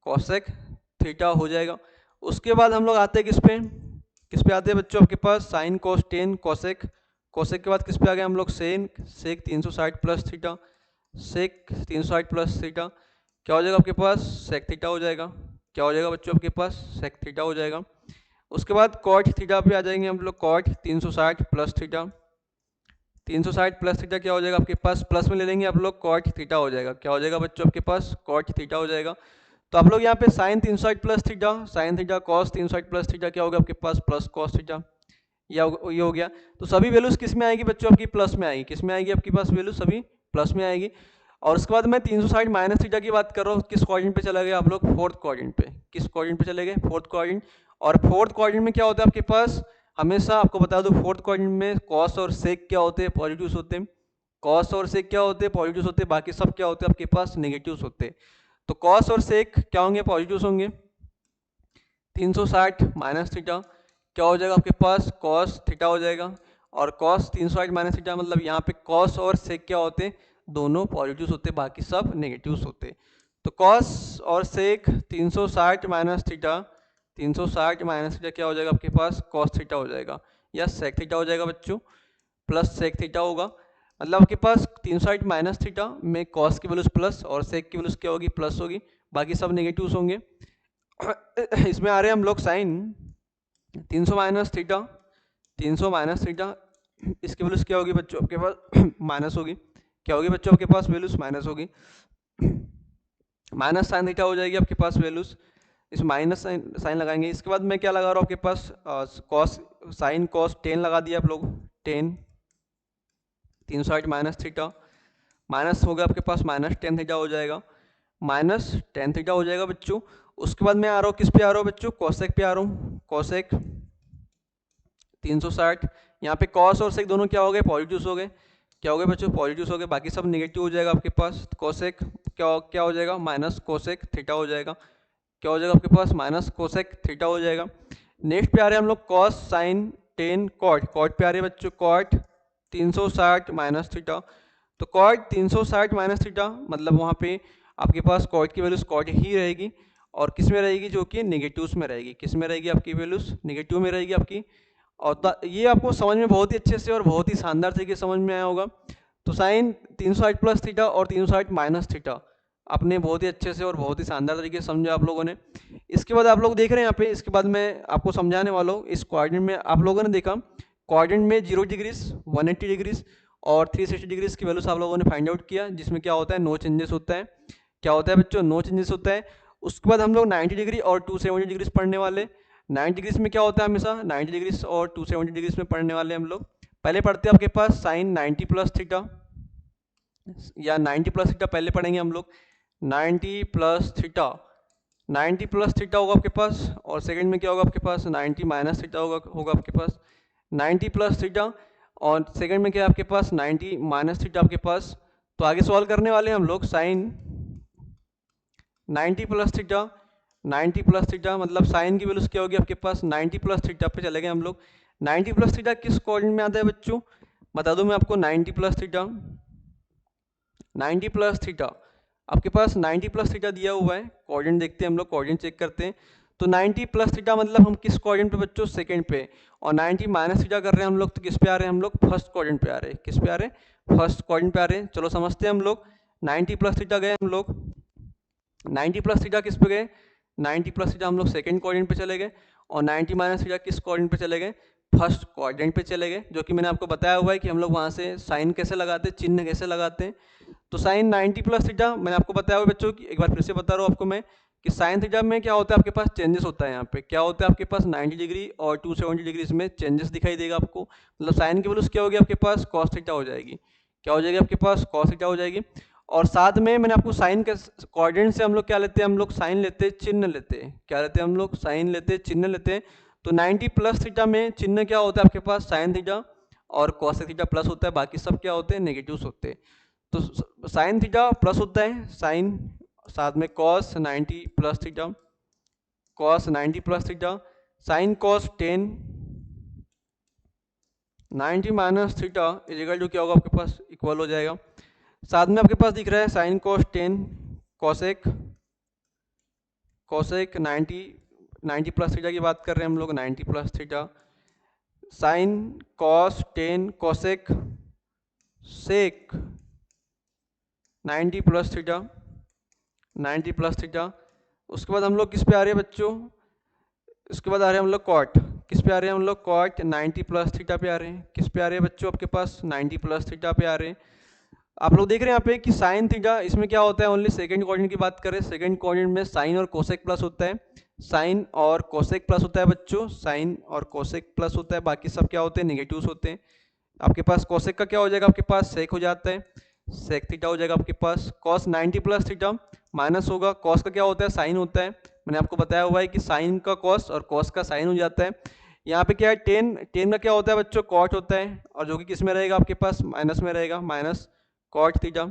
कोसेक थीटा हो जाएगा। उसके बाद हम लोग आते हैं किस पे आते हैं बच्चों आपके पास, sine cos tan cosec, cosec के बाद किस पे आ गए हम लोग, sec 360 plus theta, sec 360 plus theta क्या हो जाएगा आपके पास, सेक थीटा हो जाएगा। क्या हो जाएगा बच्चों आपके पास, सेक थीटा हो जाएगा। उसके बाद कॉट थीटा पे आ जाएंगे हम लोग, cot 360 plus theta, 360 plus theta क्या हो जाएगा आपके पास, प्लस में ले लेंगे आप लोग, कॉट थीटा हो जाएगा। क्या हो जाएगा बच्चों आपके पास, कॉट थीटा हो जाएगा। तो आप लोग यहाँ पे sine 360 plus theta, sine theta cos 360 plus theta क्या होगा आपके पास, प्लस कॉस थीटा, ये हो गया। तो सभी वैल्यूज किस में आएगी बच्चों आपकी, प्लस में आएगी। किस में आएगी आपके पास वैल्यू, सभी प्लस में आएगी। और उसके बाद मैं 360 माइनस थीटा की बात कर रहा हूँ, किस कोऑर्डिनेट पे चला गया आप लोग, फोर्थ कोऑर्डिनेट पे। किस कोऑर्डिनेट पे चले गए, फोर्थ कोऑर्डिनेट। और फोर्थ कोऑर्डिनेट में क्या होता है आपके पास, हमेशा आपको बता दो, फोर्थ कोऑर्डिनेट में कॉस और सेक क्या होते हैं, पॉजिटिव्स होते हैं। कॉस और सेक क्या होते हैं, पॉजिटिव्स होते हैं। बाकी सब क्या होते हैं आपके पास, नेगेटिव्स होते हैं। तो कॉस और सेक क्या होंगे, पॉजिटिव्स होंगे। 360 माइनस थीटा क्या हो जाएगा आपके पास, कॉस थीटा हो जाएगा। और कॉस 360 माइनस थीटा मतलब यहाँ पे कॉस और सेक क्या होते हैं, दोनों पॉजिटिव्स होते हैं, बाकी सब नेगेटिव्स होते हैं। तो कॉस और सेक 360 माइनस थीटा, 360 माइनस थीटा क्या हो जाएगा आपके पास, कॉस थीटा हो जाएगा या सेक थीटा हो जाएगा बच्चों, प्लस सेक थीटा होगा। मतलब आपके पास 360 माइनस थीटा में कॉस की वैल्यूज प्लस और सेक की वैल्यूज क्या होगी, प्लस होगी, बाकी सब नेगेटिव्स होंगे। इसमें आ रहे हैं हम लोग sine 300 minus theta, 300 minus theta इसकी वैल्यूज क्या होगी बच्चों आपके पास, माइनस होगी। क्या होगी बच्चों आपके पास वैल्यूज, माइनस होगी। माइनस साइन थीटा हो जाएगी आपके पास वैल्यूज, इस माइनस साइन लगाएंगे। इसके बाद मैं क्या लगा रहा हूँ आपके पास, कॉस साइन कॉस 10 लगा दिया आप लोग, 10 360 माइनस थीटा, माइनस हो गया आपके पास, माइनस 10 थीटा हो जाएगा, माइनस 10 थीटा हो जाएगा बच्चों। उसके बाद मैं आ रहा हूँ किस पे आ रहा हूँ बच्चों, कोसेक पे आ रहा हूँ, कोसेक 360। यहाँ पे कॉस और सेक दोनों क्या हो गए, पॉजिटिव्स हो गए। क्या हो गए बच्चों, पॉजिटिव्स हो गए, बाकी सब नेगेटिव हो जाएगा आपके पास। कोसेक क्या हो जाएगा, माइनस कोसेक थीटा हो जाएगा। क्या हो जाएगा आपके पास, माइनस कोसेक थीटा हो जाएगा। नेक्स्ट पे आ रहे हैं हम लोग कॉस साइन 10 कॉट, कॉट पे आ रहे हैं बच्चों, कॉट 360 माइनस थीटा। तो कॉट 360 माइनस थीटा मतलब वहाँ पे आपके पास कॉट की वैल्यूज कॉट ही रहेगी, और किस में रहेगी, जो कि नेगेटिव्स में रहेगी। किस में रहेगी आपकी वैल्यूज, नेगेटिव में रहेगी आपकी। और ये आपको समझ में बहुत ही अच्छे से और बहुत ही शानदार तरीके से समझ में आया होगा। तो साइन 360 प्लस थीटा और 360 माइनस थीटा आपने बहुत ही अच्छे से और बहुत ही शानदार तरीके से समझा आप लोगों ने। इसके बाद आप लोग देख रहे हैं यहाँ पे, इसके बाद मैं आपको समझाने वाला हूँ। इस कोऑर्डिनेट में आप लोगों ने देखा, कोऑर्डिनेट में 0 डिग्रीज 180 डिग्रीज और 360 डिग्रीज की वैल्यूज आप लोगों ने फाइंड आउट किया, जिसमें क्या होता है, नो चेंजेस होता है। क्या होता है बच्चों, नो चेंजेस होता है। उसके बाद हम लोग 90 डिग्री और 270 डिग्रीज पढ़ने वाले। 90 डिग्रीज में क्या होता है, हमेशा 90 डिग्रीज और 270 डिग्रीज में पढ़ने वाले हम लोग। पहले पढ़ते हैं आपके पास साइन 90 प्लस थीटा, या 90 प्लस थीटा पहले पढ़ेंगे हम लोग। 90 प्लस थीटा, 90 प्लस थीटा होगा आपके पास, और सेकंड में क्या होगा आपके पास, 90 माइनस थीटा होगा आपके पास। 90 प्लस थीटा और सेकंड में क्या है आपके पास, 90 माइनस थीटा आपके पास। तो आगे सॉल्व करने वाले हैं हम लोग sine 90 plus theta, 90 plus theta मतलब साइन की वैल्यूज क्या होगी आपके पास, 90 प्लस थीटा पे चले गए हम लोग। 90 प्लस थीटा किस कोऑर्डिनेट में आता है बच्चों, बता दूं मैं आपको। 90 प्लस थीटा, 90 प्लस थीटा आपके पास 90 प्लस थीटा दिया हुआ है। कोऑर्डिनेट देखते हैं हम लोग, कोऑर्डिनेट चेक करते हैं। तो 90 प्लस थीटा मतलब हम किस कोऑर्डिनेट पे बच्चों, सेकंड पे। और 90 माइनस थीटा कर रहे हैं हम लोग, तो किस पे आ रहे हैं हम लोग, फर्स्ट कोऑर्डिनेट पे आ रहे हैं। किस पे आ रहे हैं, फर्स्ट कोऑर्डिनेट पे आ रहे हैं। चलो समझते हैं हम लोग। 90 प्लस थीटा गए हम लोग, 90 प्लस थीटा किस पे गए, 90 प्लस थीटा हम लोग सेकंड कोऑर्डिनेट पे चले गए। और 90 माइनस थीटा किस कोऑर्डिनेट पे चले गए, फर्स्ट कोऑर्डिनेट पे चले गए। जो कि मैंने आपको बताया हुआ है कि हम लोग वहाँ से साइन कैसे लगाते हैं, चिन्ह कैसे लगाते हैं। तो साइन 90 प्लस थीटा मैंने आपको बताया हुआ बच्चों की, एक बार फिर से बता रहा हूँ आपको मैं कि साइन थीटा में क्या होता है आपके पास, चेंजेस होता है। यहाँ पे क्या होता है आपके पास, 90 डिग्री और 270 डिग्री में चेंजेस दिखाई देगा आपको। मतलब साइन की वैल्यू क्या होगी आपके पास, कॉस थीटा हो जाएगी। क्या हो जाएगी आपके पास, कॉस थीटा हो जाएगी। और साथ में मैंने आपको साइन के कोऑर्डिनेट से हम लोग क्या लेते हैं, हम लोग साइन लेते हैं, चिन्ह लेते हैं। क्या लेते हैं हम लोग, साइन लेते हैं, चिन्ह लेते हैं। तो 90 प्लस थीटा में चिन्ह क्या होता है आपके पास, साइन थीटा और कॉस थीटा प्लस होता है, बाकी सब क्या होते हैं, नेगेटिव्स होते हैं। तो साइन थीटा प्लस होता है, साइन, साथ में cos 90 plus theta, cos 90 plus theta, sine cos 10 90 minus theta is equal to क्या होगा आपके पास, इक्वल हो जाएगा। साथ में आपके पास दिख रहा है sine cos 10 cosec, cosec 90 plus theta की बात कर रहे हैं हम लोग, 90 plus theta, sine cos 10 cosec sec 90 plus theta, 90 plus theta. उसके बाद हम लोग किस पे आ रहे हैं बच्चों, उसके बाद आ रहे हैं हम लोग कॉट, किस पे आ रहे हैं हम लोग, कॉट 90 प्लस थीटा पे आ रहे हैं। किस पे आ रहे हैं बच्चों आपके पास, 90 प्लस थीटा पे आ रहे हैं। आप लोग देख रहे हैं यहाँ पे कि साइन थीटा, इसमें क्या होता है, ओनली सेकंड कोऑर्डिनेट की बात करें, सेकंड कोऑर्डिनेट में साइन और कोसेक प्लस होता है, साइन और कोसेक प्लस होता है बच्चों, साइन और कोसेक प्लस होता है, बाकी सब क्या होते हैं, नेगेटिव्स होते हैं। आपके पास कोसेक का क्या हो जाएगा, आपके पास सेक हो जाता है, सेक थीटा हो जाएगा आपके पास। कॉस 90 प्लस थीटा माइनस होगा, कॉस का क्या होता है, साइन होता है। मैंने आपको बताया हुआ है कि साइन का कॉस और कॉस का साइन हो जाता है। यहाँ पे क्या है, 10 का क्या होता है बच्चों, कॉट होता है, और जो कि किस में रहेगा आपके पास, माइनस में रहेगा, माइनस कॉट थीटा।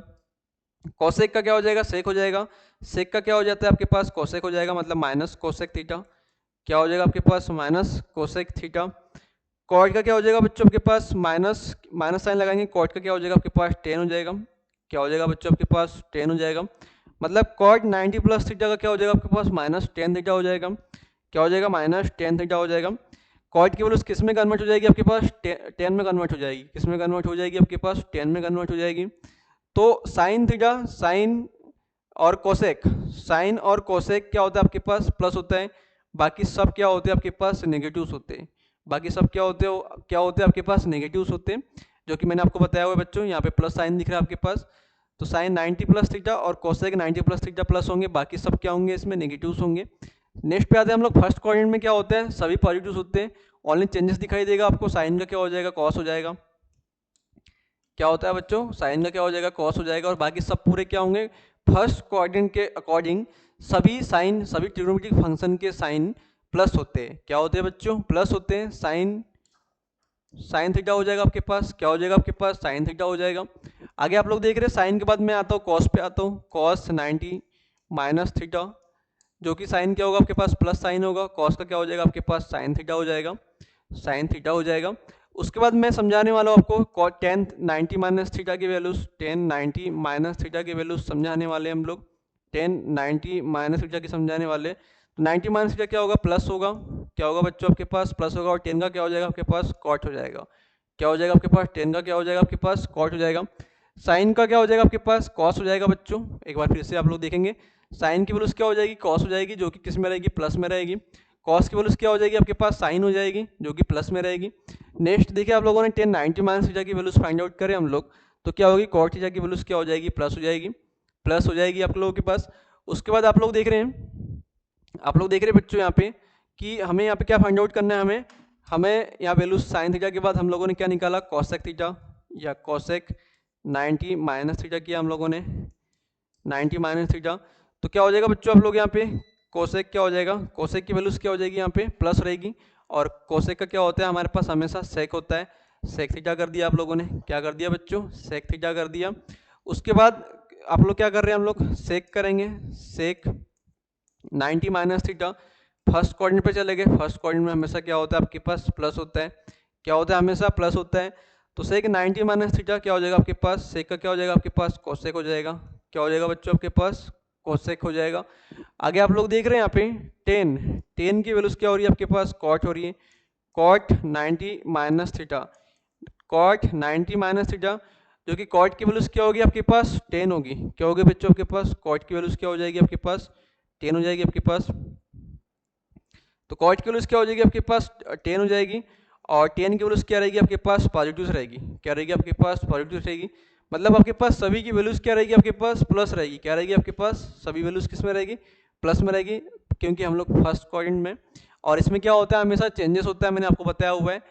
कोसेक का क्या हो जाएगा, सेक हो जाएगा, सेक का क्या हो जाता है आपके पास, कोसेक हो जाएगा, मतलब माइनस कोसेक थीटा। क्या हो जाएगा आपके पास, माइनस कोसेक थीटा। कॉट का क्या हो जाएगा बच्चों आपके पास, माइनस माइनस साइन लगाएंगे, कॉट का क्या हो जाएगा आपके पास, 10 हो जाएगा। क्या हो जाएगा बच्चों आपके पास, 10 हो जाएगा। मतलब कॉट 90 प्लस थीटा का क्या हो जाएगा आपके पास, माइनस 10 थीटा हो जाएगा। क्या हो जाएगा, माइनस 10 थीटा हो जाएगा। कॉट की वैल्यू किस में कन्वर्ट हो जाएगी आपके पास, 10 में कन्वर्ट हो जाएगी। किस में कन्वर्ट हो जाएगी आपके पास, 10 में कन्वर्ट हो जाएगी। तो साइन थीटा, साइन और कोसेक, साइन और कोसेक क्या होता है आपके पास, प्लस होता है, बाकी सब क्या होते हैं आपके पास, नेगेटिव्स होते हैं। बाकी सब क्या होते हैं आपके पास, नेगेटिव्स होते हैं, जो कि मैंने आपको बताया हुआ है बच्चों। यहाँ पे प्लस साइन दिख रहा है आपके पास। तो साइन 90 प्लस थीटा और कोसेक 90 प्लस थीटा प्लस होंगे, बाकी सब क्या होंगे, इसमें नेगेटिव्स होंगे। नेक्स्ट पे आते हैं हम लोग, फर्स्ट कोऑर्डिनेट में क्या होता है, सभी पॉजिटिव्स होते हैं। ओनली चेंजेस दिखाई देगा आपको, साइन का क्या हो जाएगा, कॉस हो जाएगा। क्या होता है बच्चों, साइन का क्या हो जाएगा, कॉस हो जाएगा, और बाकी सब पूरे क्या होंगे, फर्स्ट कोऑर्डिनेट के अकॉर्डिंग सभी साइन, सभी ट्रिग्नोमेट्रिक फंक्शन के साइन प्लस होते हैं। क्या होते हैं बच्चों, प्लस होते हैं। साइन, साइन थीटा हो जाएगा आपके पास, क्या हो जाएगा आपके पास, साइन थीटा हो जाएगा। आगे आप लोग देख रहे हैं, साइन के बाद मैं आता हूँ कॉस पे आता हूँ, कॉस 90 माइनस थीटा, जो कि साइन क्या होगा आपके पास, प्लस साइन होगा, कॉस का क्या हो जाएगा आपके पास, साइन थीटा हो जाएगा, साइन थीटा हो जाएगा। उसके बाद मैं समझाने वाला हूँ आपको 10 90 माइनस थीटा की वैल्यूज, 10 90 माइनस थीटा की वैल्यूज समझाने वाले हम लोग, 10 90 माइनस थीटा की समझाने वाले। तो 90 माइनस थीटा क्या होगा, प्लस होगा। क्या होगा बच्चों आपके पास, प्लस होगा, और 10 का क्या हो जाएगा आपके पास, कॉट हो जाएगा। क्या हो जाएगा आपके पास, 10 का क्या हो जाएगा आपके पास, कॉट हो जाएगा। साइन का क्या हो जाएगा आपके पास, कॉस हो जाएगा बच्चों। एक बार फिर से आप लोग देखेंगे, साइन की वैल्यूज क्या हो जाएगी, कॉस हो जाएगी, जो कि किस में रहेगी, प्लस में रहेगी। कॉस की वैल्यूज क्या हो जाएगी आपके पास, साइन हो जाएगी, जो कि प्लस में रहेगी। नेक्स्ट देखिए, आप लोगों ने 10 90 माइनस थीटा की वैल्यूज फाइंड आउट करें हम लोग, तो क्या होगी, कॉट थीटा की वैल्यूज क्या हो जाएगी, प्लस हो जाएगी। प्लस हो जाएगी आप लोगों के पास। उसके बाद आप लोग देख रहे हैं, बच्चों यहाँ पे कि हमें यहाँ पे क्या फाइंड आउट करना है, हमें यहाँ वैल्यू साइन थीटा के बाद हम लोगों ने क्या निकाला, कोसेक थीटा या कोसेक 90 माइनस थीटा किया हम लोगों ने, 90 माइनस थीटा। तो क्या हो जाएगा बच्चों आप लोग यहाँ पे, कोसेक क्या हो जाएगा, कोसेक की वैल्यूज क्या हो जाएगी यहाँ पे प्लस रहेगी, और कोसेक का क्या होता है हमारे पास हमेशा सेक होता है, सेक थीटा कर दिया आप लोगों ने, क्या कर दिया बच्चों, सेक थीटा कर दिया। उसके बाद आप लोग क्या कर रहे हैं, हम लोग सेक करेंगे, सेक 90 माइनस थीटा, फर्स्ट कोऑर्डिनेट पे चले गए, फर्स्ट कोऑर्डिनेट में हमेशा क्या होता है आपके पास प्लस होता है, क्या होता है हमेशा प्लस होता है। तो सेक 90 माइनस थीटा क्या हो जाएगा आपके पास, सेक का क्या हो जाएगा आपके पास कोसेक हो जाएगा, क्या हो जाएगा बच्चों आपके पास कोसेक हो जाएगा। आगे आप लोग देख रहे हैं यहाँ पे 10 की वैल्यूज क्या हो रही है आपके पास, कॉट हो रही है, cot 90 minus theta, cot 90 minus theta, जो कि कॉट की वैल्यूज क्या होगी आपके पास 10 होगी, क्या होगी बच्चों आपके पास, कॉट की वैल्यूज क्या हो जाएगी आपके पास 10 हो जाएगी आपके पास। तो कॉट की वैल्यूज क्या हो जाएगी आपके पास 10 हो जाएगी, और 10 की वैल्यूज क्या रहेगी आपके पास पॉजिटिव रहेगी, क्या रहेगी आपके पास पॉजिटिव रहेगी, मतलब आपके पास सभी की वैल्यूज क्या रहेगी आपके पास प्लस रहेगी, क्या रहेगी आपके पास सभी वैल्यूज किस में रहेगी, प्लस में रहेगी, क्योंकि हम लोग फर्स्ट क्वाड्रेंट में। और इसमें क्या होता है हमेशा चेंजेस होता है, मैंने आपको बताया हुआ है।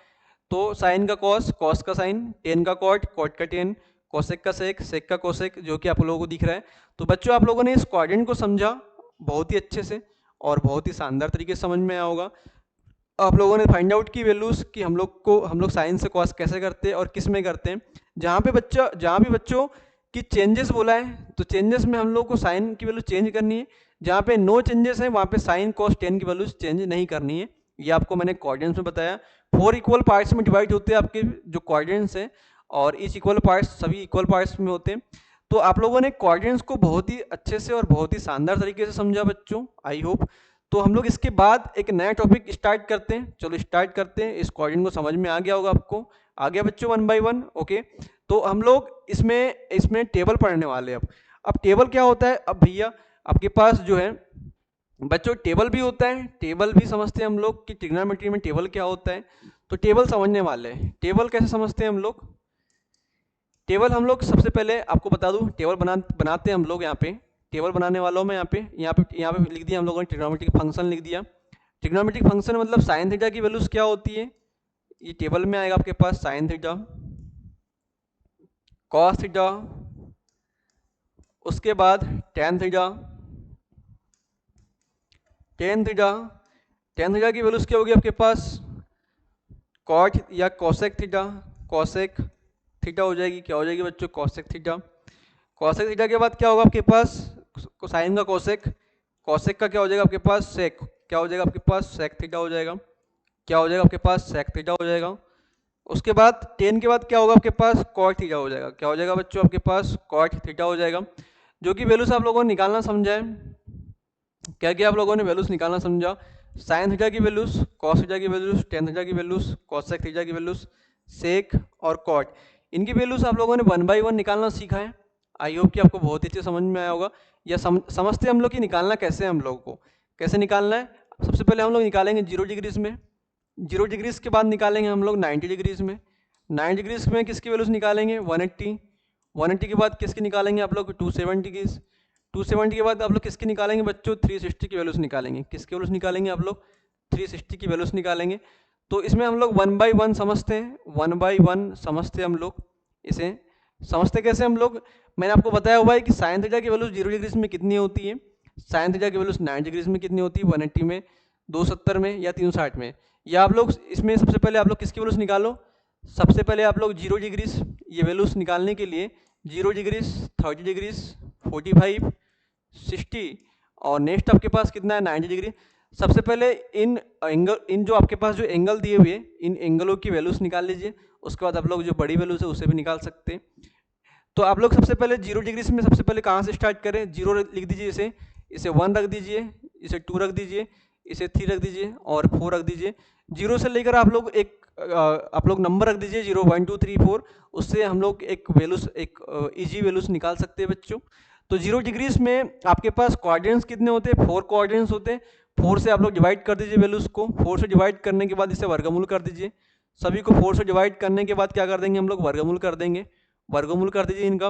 तो साइन का कॉस, कॉस का साइन, 10 का कॉट, कॉट का 10, कोसेक का सेक, सेक का कोसेक, जो कि आप लोगों को दिख रहा है। तो बच्चों आप लोगों ने इस क्वाड्रेंट को समझा बहुत ही अच्छे से और बहुत ही शानदार तरीके से समझ में आया होगा। आप लोगों ने फाइंड आउट की वैल्यूज कि हम लोग साइन से कॉस कैसे करते हैं और किस में करते हैं। जहाँ भी बच्चों की चेंजेस बोला है, तो चेंजेस में हम लोग को साइन की वैल्यू चेंज करनी है, जहाँ पे नो चेंजेस है वहाँ पे साइन कॉस 10 की वैल्यूज चेंज नहीं करनी है। ये आपको मैंने क्वाड्रेंट्स में बताया, 4 इक्वल पार्ट्स में डिवाइड होते हैं आपके जो क्वाड्रेंट्स हैं, और इस इक्वल पार्ट्स सभी इक्वल पार्ट्स में होते हैं। तो आप लोगों ने क्वाड्रेंट्स को बहुत ही अच्छे से और बहुत ही शानदार तरीके से समझा बच्चों, आई होप। तो हम लोग इसके बाद एक नया टॉपिक स्टार्ट करते हैं, चलो स्टार्ट करते हैं। इस क्वाड्रेंट को समझ में आ गया होगा आपको, आ गया बच्चों 1 बाय 1, ओके। तो हम लोग इसमें टेबल पढ़ने वाले हैं। अब टेबल क्या होता है, अब भैया आपके पास जो है बच्चों टेबल भी होता है, टेबल भी समझते हैं हम लोग कि ट्रिग्नोमेट्री में टेबल क्या होता है। तो टेबल समझने वाले हैं, टेबल कैसे समझते हैं हम लोग। टेबल हम लोग सबसे पहले आपको बता दूं, टेबल बनाते हैं हम लोग। यहाँ पे टेबल बनाने वालों में यहाँ पे लिख दिया हम लोगों ने, ट्रिग्नोमेट्रिक फंक्शन लिख दिया। ट्रिग्नोमेट्रिक फंक्शन मतलब साइन थीटा की वैल्यूज क्या होती है, ये टेबल में आएगा आपके पास, साइन थीटा, कॉस थीटा, उसके बाद टेन थीटा, टेन थीटा की वैल्यूज क्या होगी आपके पास, कॉट या कोसेक थीटा, कोसेक थीटा हो जाएगी, क्या हो जाएगी बच्चों कोसेक थीटा। कोसेक थीटा के बाद क्या होगा आपके पास, साइन का कोसेक, कोसेक का क्या हो जाएगा आपके पास सेक, क्या हो जाएगा आपके पास सेक थीटा हो जाएगा, क्या हो जाएगा आपके पास सेक थीटा हो जाएगा। उसके बाद 10 के बाद क्या होगा आपके पास कॉट थीटा हो जाएगा, क्या हो जाएगा बच्चों आपके पास कॉट थीटा हो जाएगा। जो कि वैल्यूज आप लोगों ने निकालना समझा है, क्या क्या आप लोगों ने वैल्यूज निकालना समझा, साइन थीटा की वैल्यूज, कॉस थीटा की वैल्यूज, टेन थीटा की वैल्यूज, कोसेक थीटा की वैल्यूज, सेक और कॉट, इनकी वैल्यूज आप लोगों ने 1 बाय 1 निकालना सीखा है। आई होप कि आपको बहुत अच्छे समझ में आया होगा, या समझते हम लोग कि निकालना कैसे है, हम लोग को कैसे निकालना है। सबसे पहले हम लोग निकालेंगे 0 डिग्रीज में, 0 डिग्रीज के बाद निकालेंगे हम लोग 90 डिग्रीज में, 90 डिग्रीज में किसकी वैल्यूज निकालेंगे 180, 180 के बाद किसकी निकालेंगे आप लोग 270 डिग्रीज, 270 के बाद आप लोग किसकी निकालेंगे बच्चों 360 की वैल्यूज निकालेंगे, किसकी वैल्यूज निकालेंगे आप लोग 360 की वैल्यूज निकालेंगे। तो इसमें हम लोग 1 बाय 1 समझते हैं, 1 बाय 1 समझते हैं हम लोग। इसे समझते कैसे हम लोग, मैंने आपको बताया हुआ है कि साइन थीटा की वैल्यूज 0 डिग्रीज में कितनी होती है, साइन थीटा की वैल्यूज 90 डिग्रीज में कितनी होती है, 180 में, 270 में या 360 में। या आप लोग इसमें सबसे पहले आप लोग किसकी वैल्यूज निकालो, सबसे पहले आप लोग 0 डिग्रीज, ये वैल्यूज निकालने के लिए 0 डिग्रीज, 30 डिग्रीज, 45, 60 और नेक्स्ट आपके पास कितना है 90 डिग्री। सबसे पहले इन जो आपके पास जो एंगल दिए हुए इन एंगलों की वैल्यूज निकाल लीजिए, उसके बाद आप लोग जो बड़ी वैल्यूज है उसे भी निकाल सकते हैं। तो आप लोग सबसे पहले 0 डिग्रीज में सबसे पहले कहाँ से स्टार्ट करें, 0 लिख दीजिए, इसे 1 रख दीजिए, इसे 2 रख दीजिए, इसे 3 रख दीजिए और 4 रख दीजिए। 0 से लेकर आप लोग नंबर रख दीजिए 0, 1, 2, 3, 4, उससे हम लोग एक इजी वैल्यूज निकाल सकते हैं बच्चों। तो 0 डिग्रीज में आपके पास क्वाड्रेंट्स कितने होते हैं, 4 क्वाड्रेंट्स होते हैं। 4 से आप लोग डिवाइड कर दीजिए वैल्यूज को, 4 से डिवाइड करने के बाद इसे वर्गमूल कर दीजिए, सभी को 4 से डिवाइड करने के बाद क्या कर देंगे हम लोग वर्गमूल कर देंगे, वर्गमूल कर दीजिए इनका।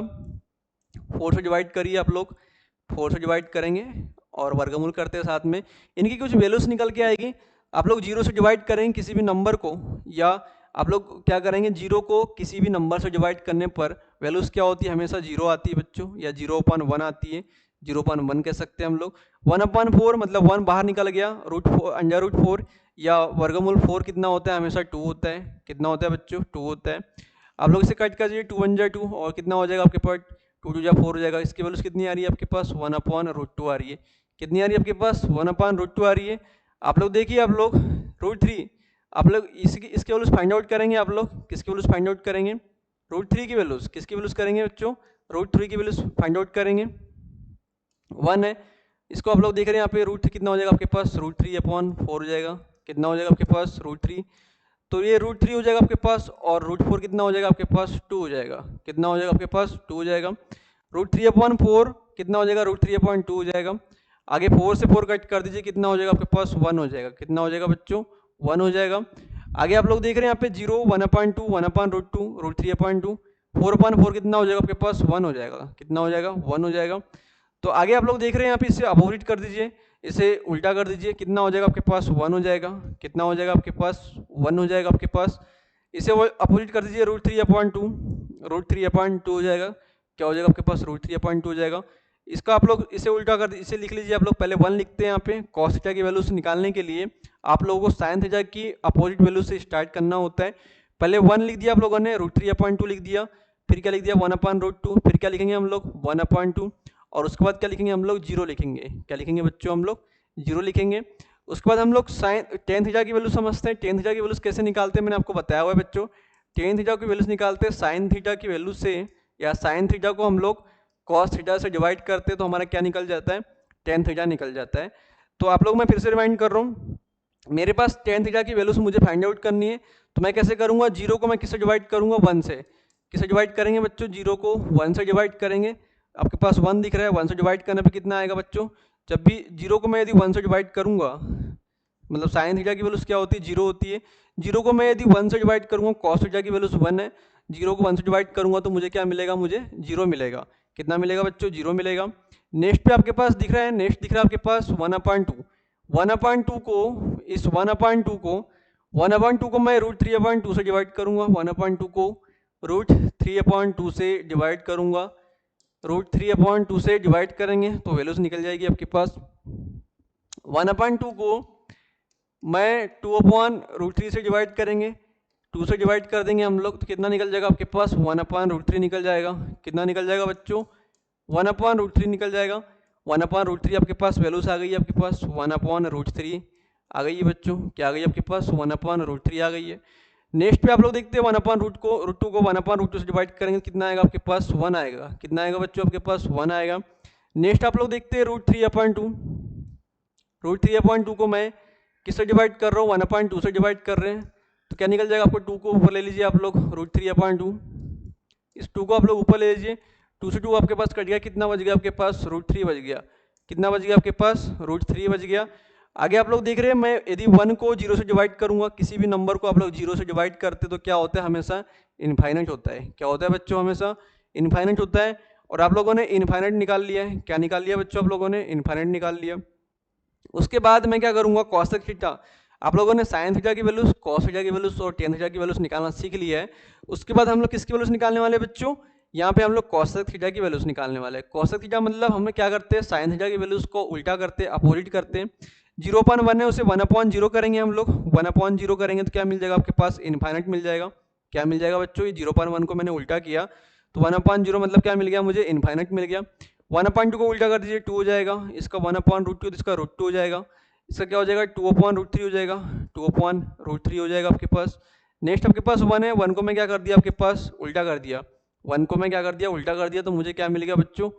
4 से डिवाइड करिए आप लोग, 4 से डिवाइड करेंगे और वर्गमूल करते हैं साथ में, इनकी कुछ वैल्यूज निकल के आएगी। आप लोग 0 से डिवाइड करेंगे किसी भी नंबर को, या आप लोग क्या करेंगे 0 को किसी भी नंबर से डिवाइड करने पर वैल्यूज क्या होती है, हमेशा 0 आती है बच्चों, या 0/1 आती है, 0/1 कह सकते हैं हम लोग। 1/4 मतलब 1 बाहर निकल गया, √4 या वर्गमूल 4 कितना होता है, हमेशा 2 होता है। कितना होता है बच्चों, 2 होता है। आप लोग इसे कट कर दीजिए, 2 1 2 और कितना हो जाएगा आपके पास, 2 2 4 हो जाएगा। इसकी वैल्यूज कितनी आ रही है आपके पास, 1/√2 आ रही है। कितनी आ रही है आपके पास, 1/√2 आ रही है। आप लोग देखिए, आप लोग √3, आप लोग इसके वैल्यूज फाइंड आउट करेंगे। आप लोग किसकी वैल्यूज फाइंड आउट करेंगे, √3 की वैल्यूज, किसकी वैल्यूज करेंगे बच्चों, √3 की वैल्यूज फाइंड आउट करेंगे। 1 है, इसको आप लोग देख रहे हैं यहाँ पे, √3 कितना हो जाएगा आपके पास, √3/4 हो जाएगा। कितना हो जाएगा आपके पास, √3, तो ये √3 हो जाएगा आपके पास, और √4 कितना हो जाएगा आपके पास, 2 हो जाएगा। कितना हो जाएगा आपके पास, 2 हो जाएगा। √3/4 कितना हो जाएगा, √3/2 हो जाएगा। आगे 4 से 4 कट कर दीजिए, कितना हो जाएगा आपके पास, 1 हो जाएगा। कितना हो जाएगा बच्चों, 1 हो जाएगा। आगे आप लोग देख रहे हैं यहाँ पे 0, 1/2, 1/√2, √3/2, 4/4 कितना हो जाएगा आपके पास, 1 हो जाएगा। कितना हो जाएगा, 1 हो जाएगा। तो आगे आप लोग देख रहे हैं यहाँ पे, इसे अपोजिट कर दीजिए, इसे उल्टा कर दीजिए, कितना हो जाएगा आपके पास, 1 हो जाएगा। कितना हो जाएगा आपके पास, 1 हो जाएगा आपके पास। इसे वो अपोजिट कर दीजिए, √3/2, √3/2 हो जाएगा। क्या हो जाएगा आपके पास, √3/2 हो जाएगा। इसका आप लोग इसे उल्टा कर, इसे लिख लीजिए। आप लोग पहले 1 लिखते हैं यहाँ पे, cos थीटा की वैल्यू से निकालने के लिए आप लोगों को sin थीटा की अपोजिट वैल्यू से स्टार्ट करना होता है। पहले 1 लिख दिया आप लोगों ने, √3/2 लिख दिया, फिर क्या लिख दिया, 1/√2, फिर क्या लिखेंगे हम लोग, 1/2, और उसके बाद क्या लिखेंगे हम लोग, 0 लिखेंगे। क्या लिखेंगे बच्चों, हम लोग 0 लिखेंगे। उसके बाद हम लोग tan थीटा की वैल्यू समझते हैं। tan थीटा की वैल्यूज कैसे निकालते हैं, मैंने आपको बताया हुआ है बच्चों। tan थीटा की वैल्यूज निकालते हैं sin थीटा की वैल्यू से, या sin थीटा को हम लोग cos थीटा से डिवाइड करते हैं, तो हमारा क्या निकल जाता है, tan थीटा निकल जाता है। तो आप लोग, मैं फिर से रिमाइंड कर रहा हूँ, मेरे पास tan थीटा की वैल्यूज मुझे फाइंड आउट करनी है, तो मैं कैसे करूँगा, 0 को मैं किससे डिवाइड करूँगा, 1 से। किससे डिवाइड करेंगे बच्चों, 0 को 1 से डिवाइड करेंगे। आपके पास 1 दिख रहा है, 1 से डिवाइड करने पे कितना आएगा बच्चों, जब भी 0 को मैं यदि 1 से डिवाइड करूंगा, मतलब साइन थीटा की वैल्यूज क्या होती है, 0 होती है। 0 को मैं यदि 1 से डिवाइड करूंगा, कॉस थीटा की वैल्यूज 1 है, 0 को 1 से डिवाइड करूंगा तो मुझे क्या मिलेगा, मुझे 0 मिलेगा। कितना मिलेगा बच्चों, 0 मिलेगा। नेक्स्ट पे आपके पास दिख रहा है, नेक्स्ट दिख रहा है आपके पास 1/2। 1/2 को, इस 1/2 को मैं √3/2 से डिवाइड करूंगा। 1/2 को √3/2 से डिवाइड करूंगा, √3/2 से डिवाइड करेंगे तो वैल्यूज निकल जाएगी आपके पास। 1/2 को मैं 2/√3 से डिवाइड करेंगे, 2 से डिवाइड कर देंगे हम लोग, तो कितना निकल जाएगा आपके पास, 1/√3 निकल जाएगा। कितना निकल जाएगा बच्चों, 1/√3 निकल जाएगा। 1/√3 आपके पास वैल्यूज आ गई है, आपके पास 1/√3 आ गई है बच्चों। क्या आ गई है आपके पास, 1/√3 आ गई है। नेक्स्ट पे आप लोग देखते हैं 1/√2 को 1/√2 से डिवाइड करेंगे, कितना आएगा आपके पास, 1 आएगा। कितना आएगा बच्चों, आपके पास 1 आएगा। नेक्स्ट आप लोग देखते हैं √3/2, √3/2 को मैं किससे डिवाइड कर रहा हूँ, 1/2 से डिवाइड कर रहे हैं, तो क्या निकल जाएगा आपको, 2 को ऊपर ले लीजिए आप लोग, √3/2, इस 2 को आप लोग ऊपर ले लीजिए, 2 से 2 आपके पास कट गया, कितना बच गया आपके पास, √3 बच गया। कितना बच गया आपके पास, √3 बच गया। आगे आप लोग देख रहे हैं, मैं यदि 1 को 0 से डिवाइड करूंगा, किसी भी नंबर को आप लोग 0 से डिवाइड करते तो क्या होता है, हमेशा इनफाइनाइट होता है। क्या होता है बच्चों, हमेशा इनफाइनाइट होता है। और आप लोगों ने इनफाइनाइट निकाल लिया है। क्या निकाल लिया बच्चों, आप लोगों ने इनफाइनाइट निकाल लिया। उसके बाद मैं क्या करूंगा, कॉसेक थीटा, आप लोगों ने साइन थीटा की वैल्यूज, कॉस थीटा की वैल्यूज और टेन थीटा की वैल्यूज निकालना सीख लिया है। उसके बाद हम लोग किसकी वैल्यूज निकालने वाले बच्चों, यहाँ पे हम लोग कॉसेक थीटा की वैल्यूज निकालने वाले हैं। कॉसेक थीटा मतलब हमें क्या करते हैं, साइन थीटा की वैल्यूज को उल्टा करते हैं, अपोजिट करते हैं। 0/1 है, उसे 1/0 करेंगे हम लोग, 1/0 करेंगे तो क्या मिल जाएगा आपके पास, इनफाइनाइट मिल जाएगा। क्या मिल जाएगा बच्चों, ये 0/1 को मैंने उल्टा किया तो 1/0 मतलब क्या मिल गया मुझे, इनफाइनाइट मिल गया। 1/2 को उल्टा कर दीजिए, 2 हो जाएगा। इसका 1/√2 तो इसका √2 हो जाएगा। इसका क्या हो जाएगा, 2/√3 हो जाएगा, 2/√3 हो जाएगा आपके पास। नेक्स्ट आपके पास 1 है, 1 को मैं क्या कर दिया आपके पास, उल्टा कर दिया। 1 को मैं क्या कर दिया, उल्टा कर दिया, तो मुझे क्या मिल गया बच्चों,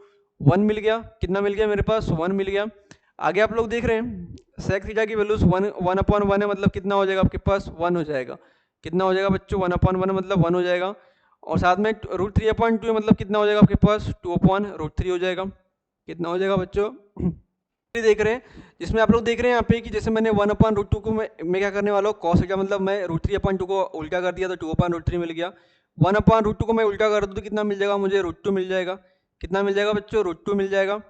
1 मिल गया। कितना मिल गया मेरे पास, 1 मिल गया। आगे आप लोग देख रहे हैं सेक थीटा की वैल्यूज 1/1 है, मतलब कितना हो जाएगा आपके पास, 1 हो जाएगा। कितना हो जाएगा बच्चों, 1/1 मतलब 1 हो जाएगा। और साथ में √3/2 मतलब कितना हो जाएगा आपके पास, 2/√3 हो जाएगा। कितना हो जाएगा बच्चों, देख रहे हैं, जिसमें आप लोग देख रहे हैं यहाँ पे कि जैसे मैंने 1/√2 को मैं क्या करने वाला हूँ, कॉस थीटा मतलब मैं √3/2 को उल्टा कर दिया तो 2/√3 मिल गया। 1/√2 को मैं उल्टा कर दूँ तो कितना मिल जाएगा मुझे, √2 मिल जाएगा। कितना मिल जाएगा बच्चों, √2 मिल जाएगा।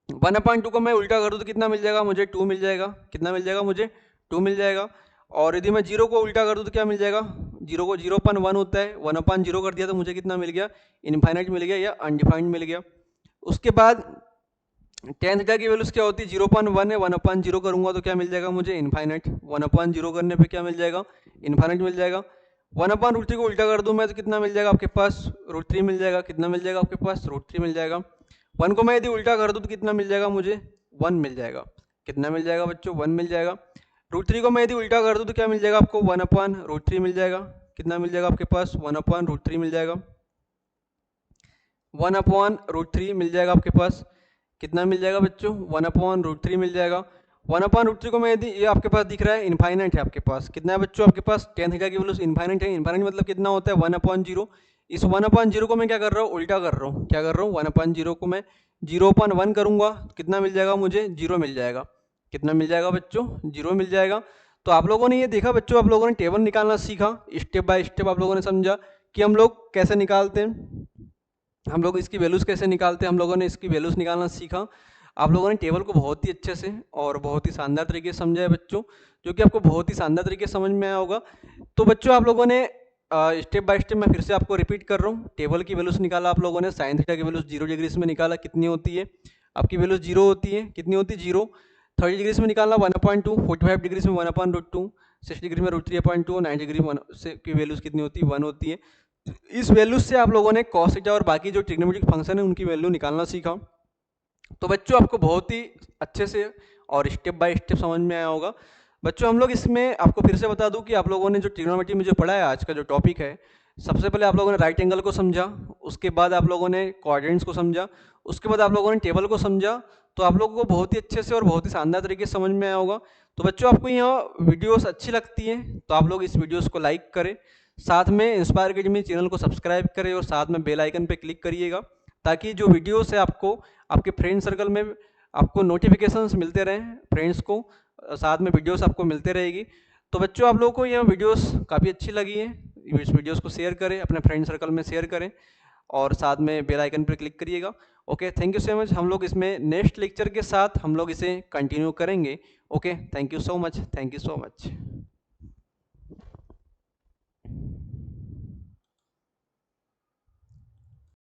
1/2 को मैं उल्टा कर दूँ तो कितना मिल जाएगा मुझे, 2 मिल जाएगा। कितना मिल जाएगा मुझे, 2 मिल जाएगा। और यदि मैं 0 को उल्टा कर दूँ तो क्या मिल जाएगा, 0 को 0/1 होता है, 1/0 कर दिया तो मुझे कितना मिल गया, इनफाइनाइट मिल गया या अनडिफाइंड मिल गया। उसके बाद tan थीटा की वैल्यूज क्या होती है, 0/1 है, 1/0 करूंगा तो क्या मिल जाएगा मुझे, इनफाइनाइट। 1/0 करने पे क्या मिल जाएगा, इनफाइनाइट मिल जाएगा। 1/√3 को उल्टा कर दूं मैं तो कितना मिल जाएगा आपके पास, √3 मिल जाएगा। कितना मिल जाएगा आपके पास, √3 मिल जाएगा। 1 को मैं यदि उल्टा कर दूं तो कितना मिल जाएगा मुझे, 1 मिल जाएगा। कितना मिल जाएगा बच्चों, 1 मिल जाएगा। √3 को मैं यदि उल्टा कर दूं तो क्या मिल जाएगा आपको, 1/√3 मिल जाएगा। कितना मिल जाएगा आपके पास, 1/√3 मिल जाएगा। 1/√3 मिल जाएगा आपके पास। कितना मिल जाएगा बच्चों, 1/√3 मिल जाएगा। 1/√3 को मैं यदि, ये आपके पास दिख रहा है इनफाइनाइट है आपके पास, कितना है बच्चों आपके पास, tan थीटा की वैल्यू इनफाइनाइट है। इनफाइनाइट मतलब कितना होता है, 1/0। इस 1/0 को मैं क्या कर रहा हूँ, उल्टा कर रहा हूँ। क्या कर रहा हूँ, 1/0 को मैं 0/1 करूंगा, कितना मिल जाएगा मुझे, 0 मिल जाएगा। कितना मिल जाएगा बच्चों, 0 मिल जाएगा। तो आप लोगों ने ये देखा बच्चों, आप लोगों ने टेबल निकालना सीखा, स्टेप बाय स्टेप आप लोगों ने समझा कि हम लोग कैसे निकालते हैं, हम लोग इसकी वैल्यूज़ कैसे निकालते हैं, हम लोगों ने इसकी वैल्यूज़ निकालना सीखा। आप लोगों ने टेबल को बहुत ही अच्छे से और बहुत ही शानदार तरीके से समझा है बच्चों, जो कि आपको बहुत ही शानदार तरीके से समझ में आया होगा। तो बच्चों आप लोगों ने स्टेप बाय स्टेप मैं फिर से आपको रिपीट कर रहा हूँ। टेबल की वैल्यूज़ निकाला आप लोगों ने, साइन थीटा की वैल्यूज़ 0 डिग्रीज में निकाला, कितनी होती है आपकी वैल्यूज़, 0 होती है। कितनी होती है, 0। 30 डिग्रीज में निकालना 1/2, 45 डिग्रीज में 1/√2, 60 डिग्री में √3/2, 90 डिग्री 1 से की वैल्यूज़ कितनी होती है, 1 होती है। इस वैल्यूज से आप लोगों ने cos थीटा और बाकी जो ट्रिग्नोमेट्रिक फंक्शन है उनकी वैल्यू निकालना सीखा। तो बच्चों आपको बहुत ही अच्छे से और स्टेप बाय स्टेप समझ में आया होगा। बच्चों हम लोग इसमें आपको फिर से बता दूं कि आप लोगों ने जो ट्रिग्नोमेट्री में जो पढ़ा है, आज का जो टॉपिक है, सबसे पहले आप लोगों ने राइट एंगल को समझा, उसके बाद आप लोगों ने कोऑर्डिनेट्स को समझा, उसके बाद आप लोगों ने टेबल को समझा। तो आप लोगों को बहुत ही अच्छे से और बहुत ही शानदार तरीके से समझ में आया होगा। तो बच्चों आपको यहाँ वीडियोस अच्छी लगती है तो आप लोग इस वीडियोस को लाइक करें, साथ में इंस्पायर अकेडमी चैनल को सब्सक्राइब करें और साथ में बेल आइकन पे क्लिक करिएगा, ताकि जो वीडियोस है आपको आपके फ्रेंड सर्कल में आपको नोटिफिकेशंस मिलते रहें, फ्रेंड्स को साथ में वीडियोस आपको मिलते रहेगी। तो बच्चों आप लोगों को यह वीडियोस काफ़ी अच्छी लगी है, इस वीडियोस को शेयर करें, अपने फ्रेंड सर्कल में शेयर करें और साथ में बेल आइकन पर क्लिक करिएगा। Okay, thank you so much. हम लोग इसमें नेक्स्ट लेक्चर के साथ हम लोग इसे कंटिन्यू करेंगे। Okay, thank you so much, thank you so much.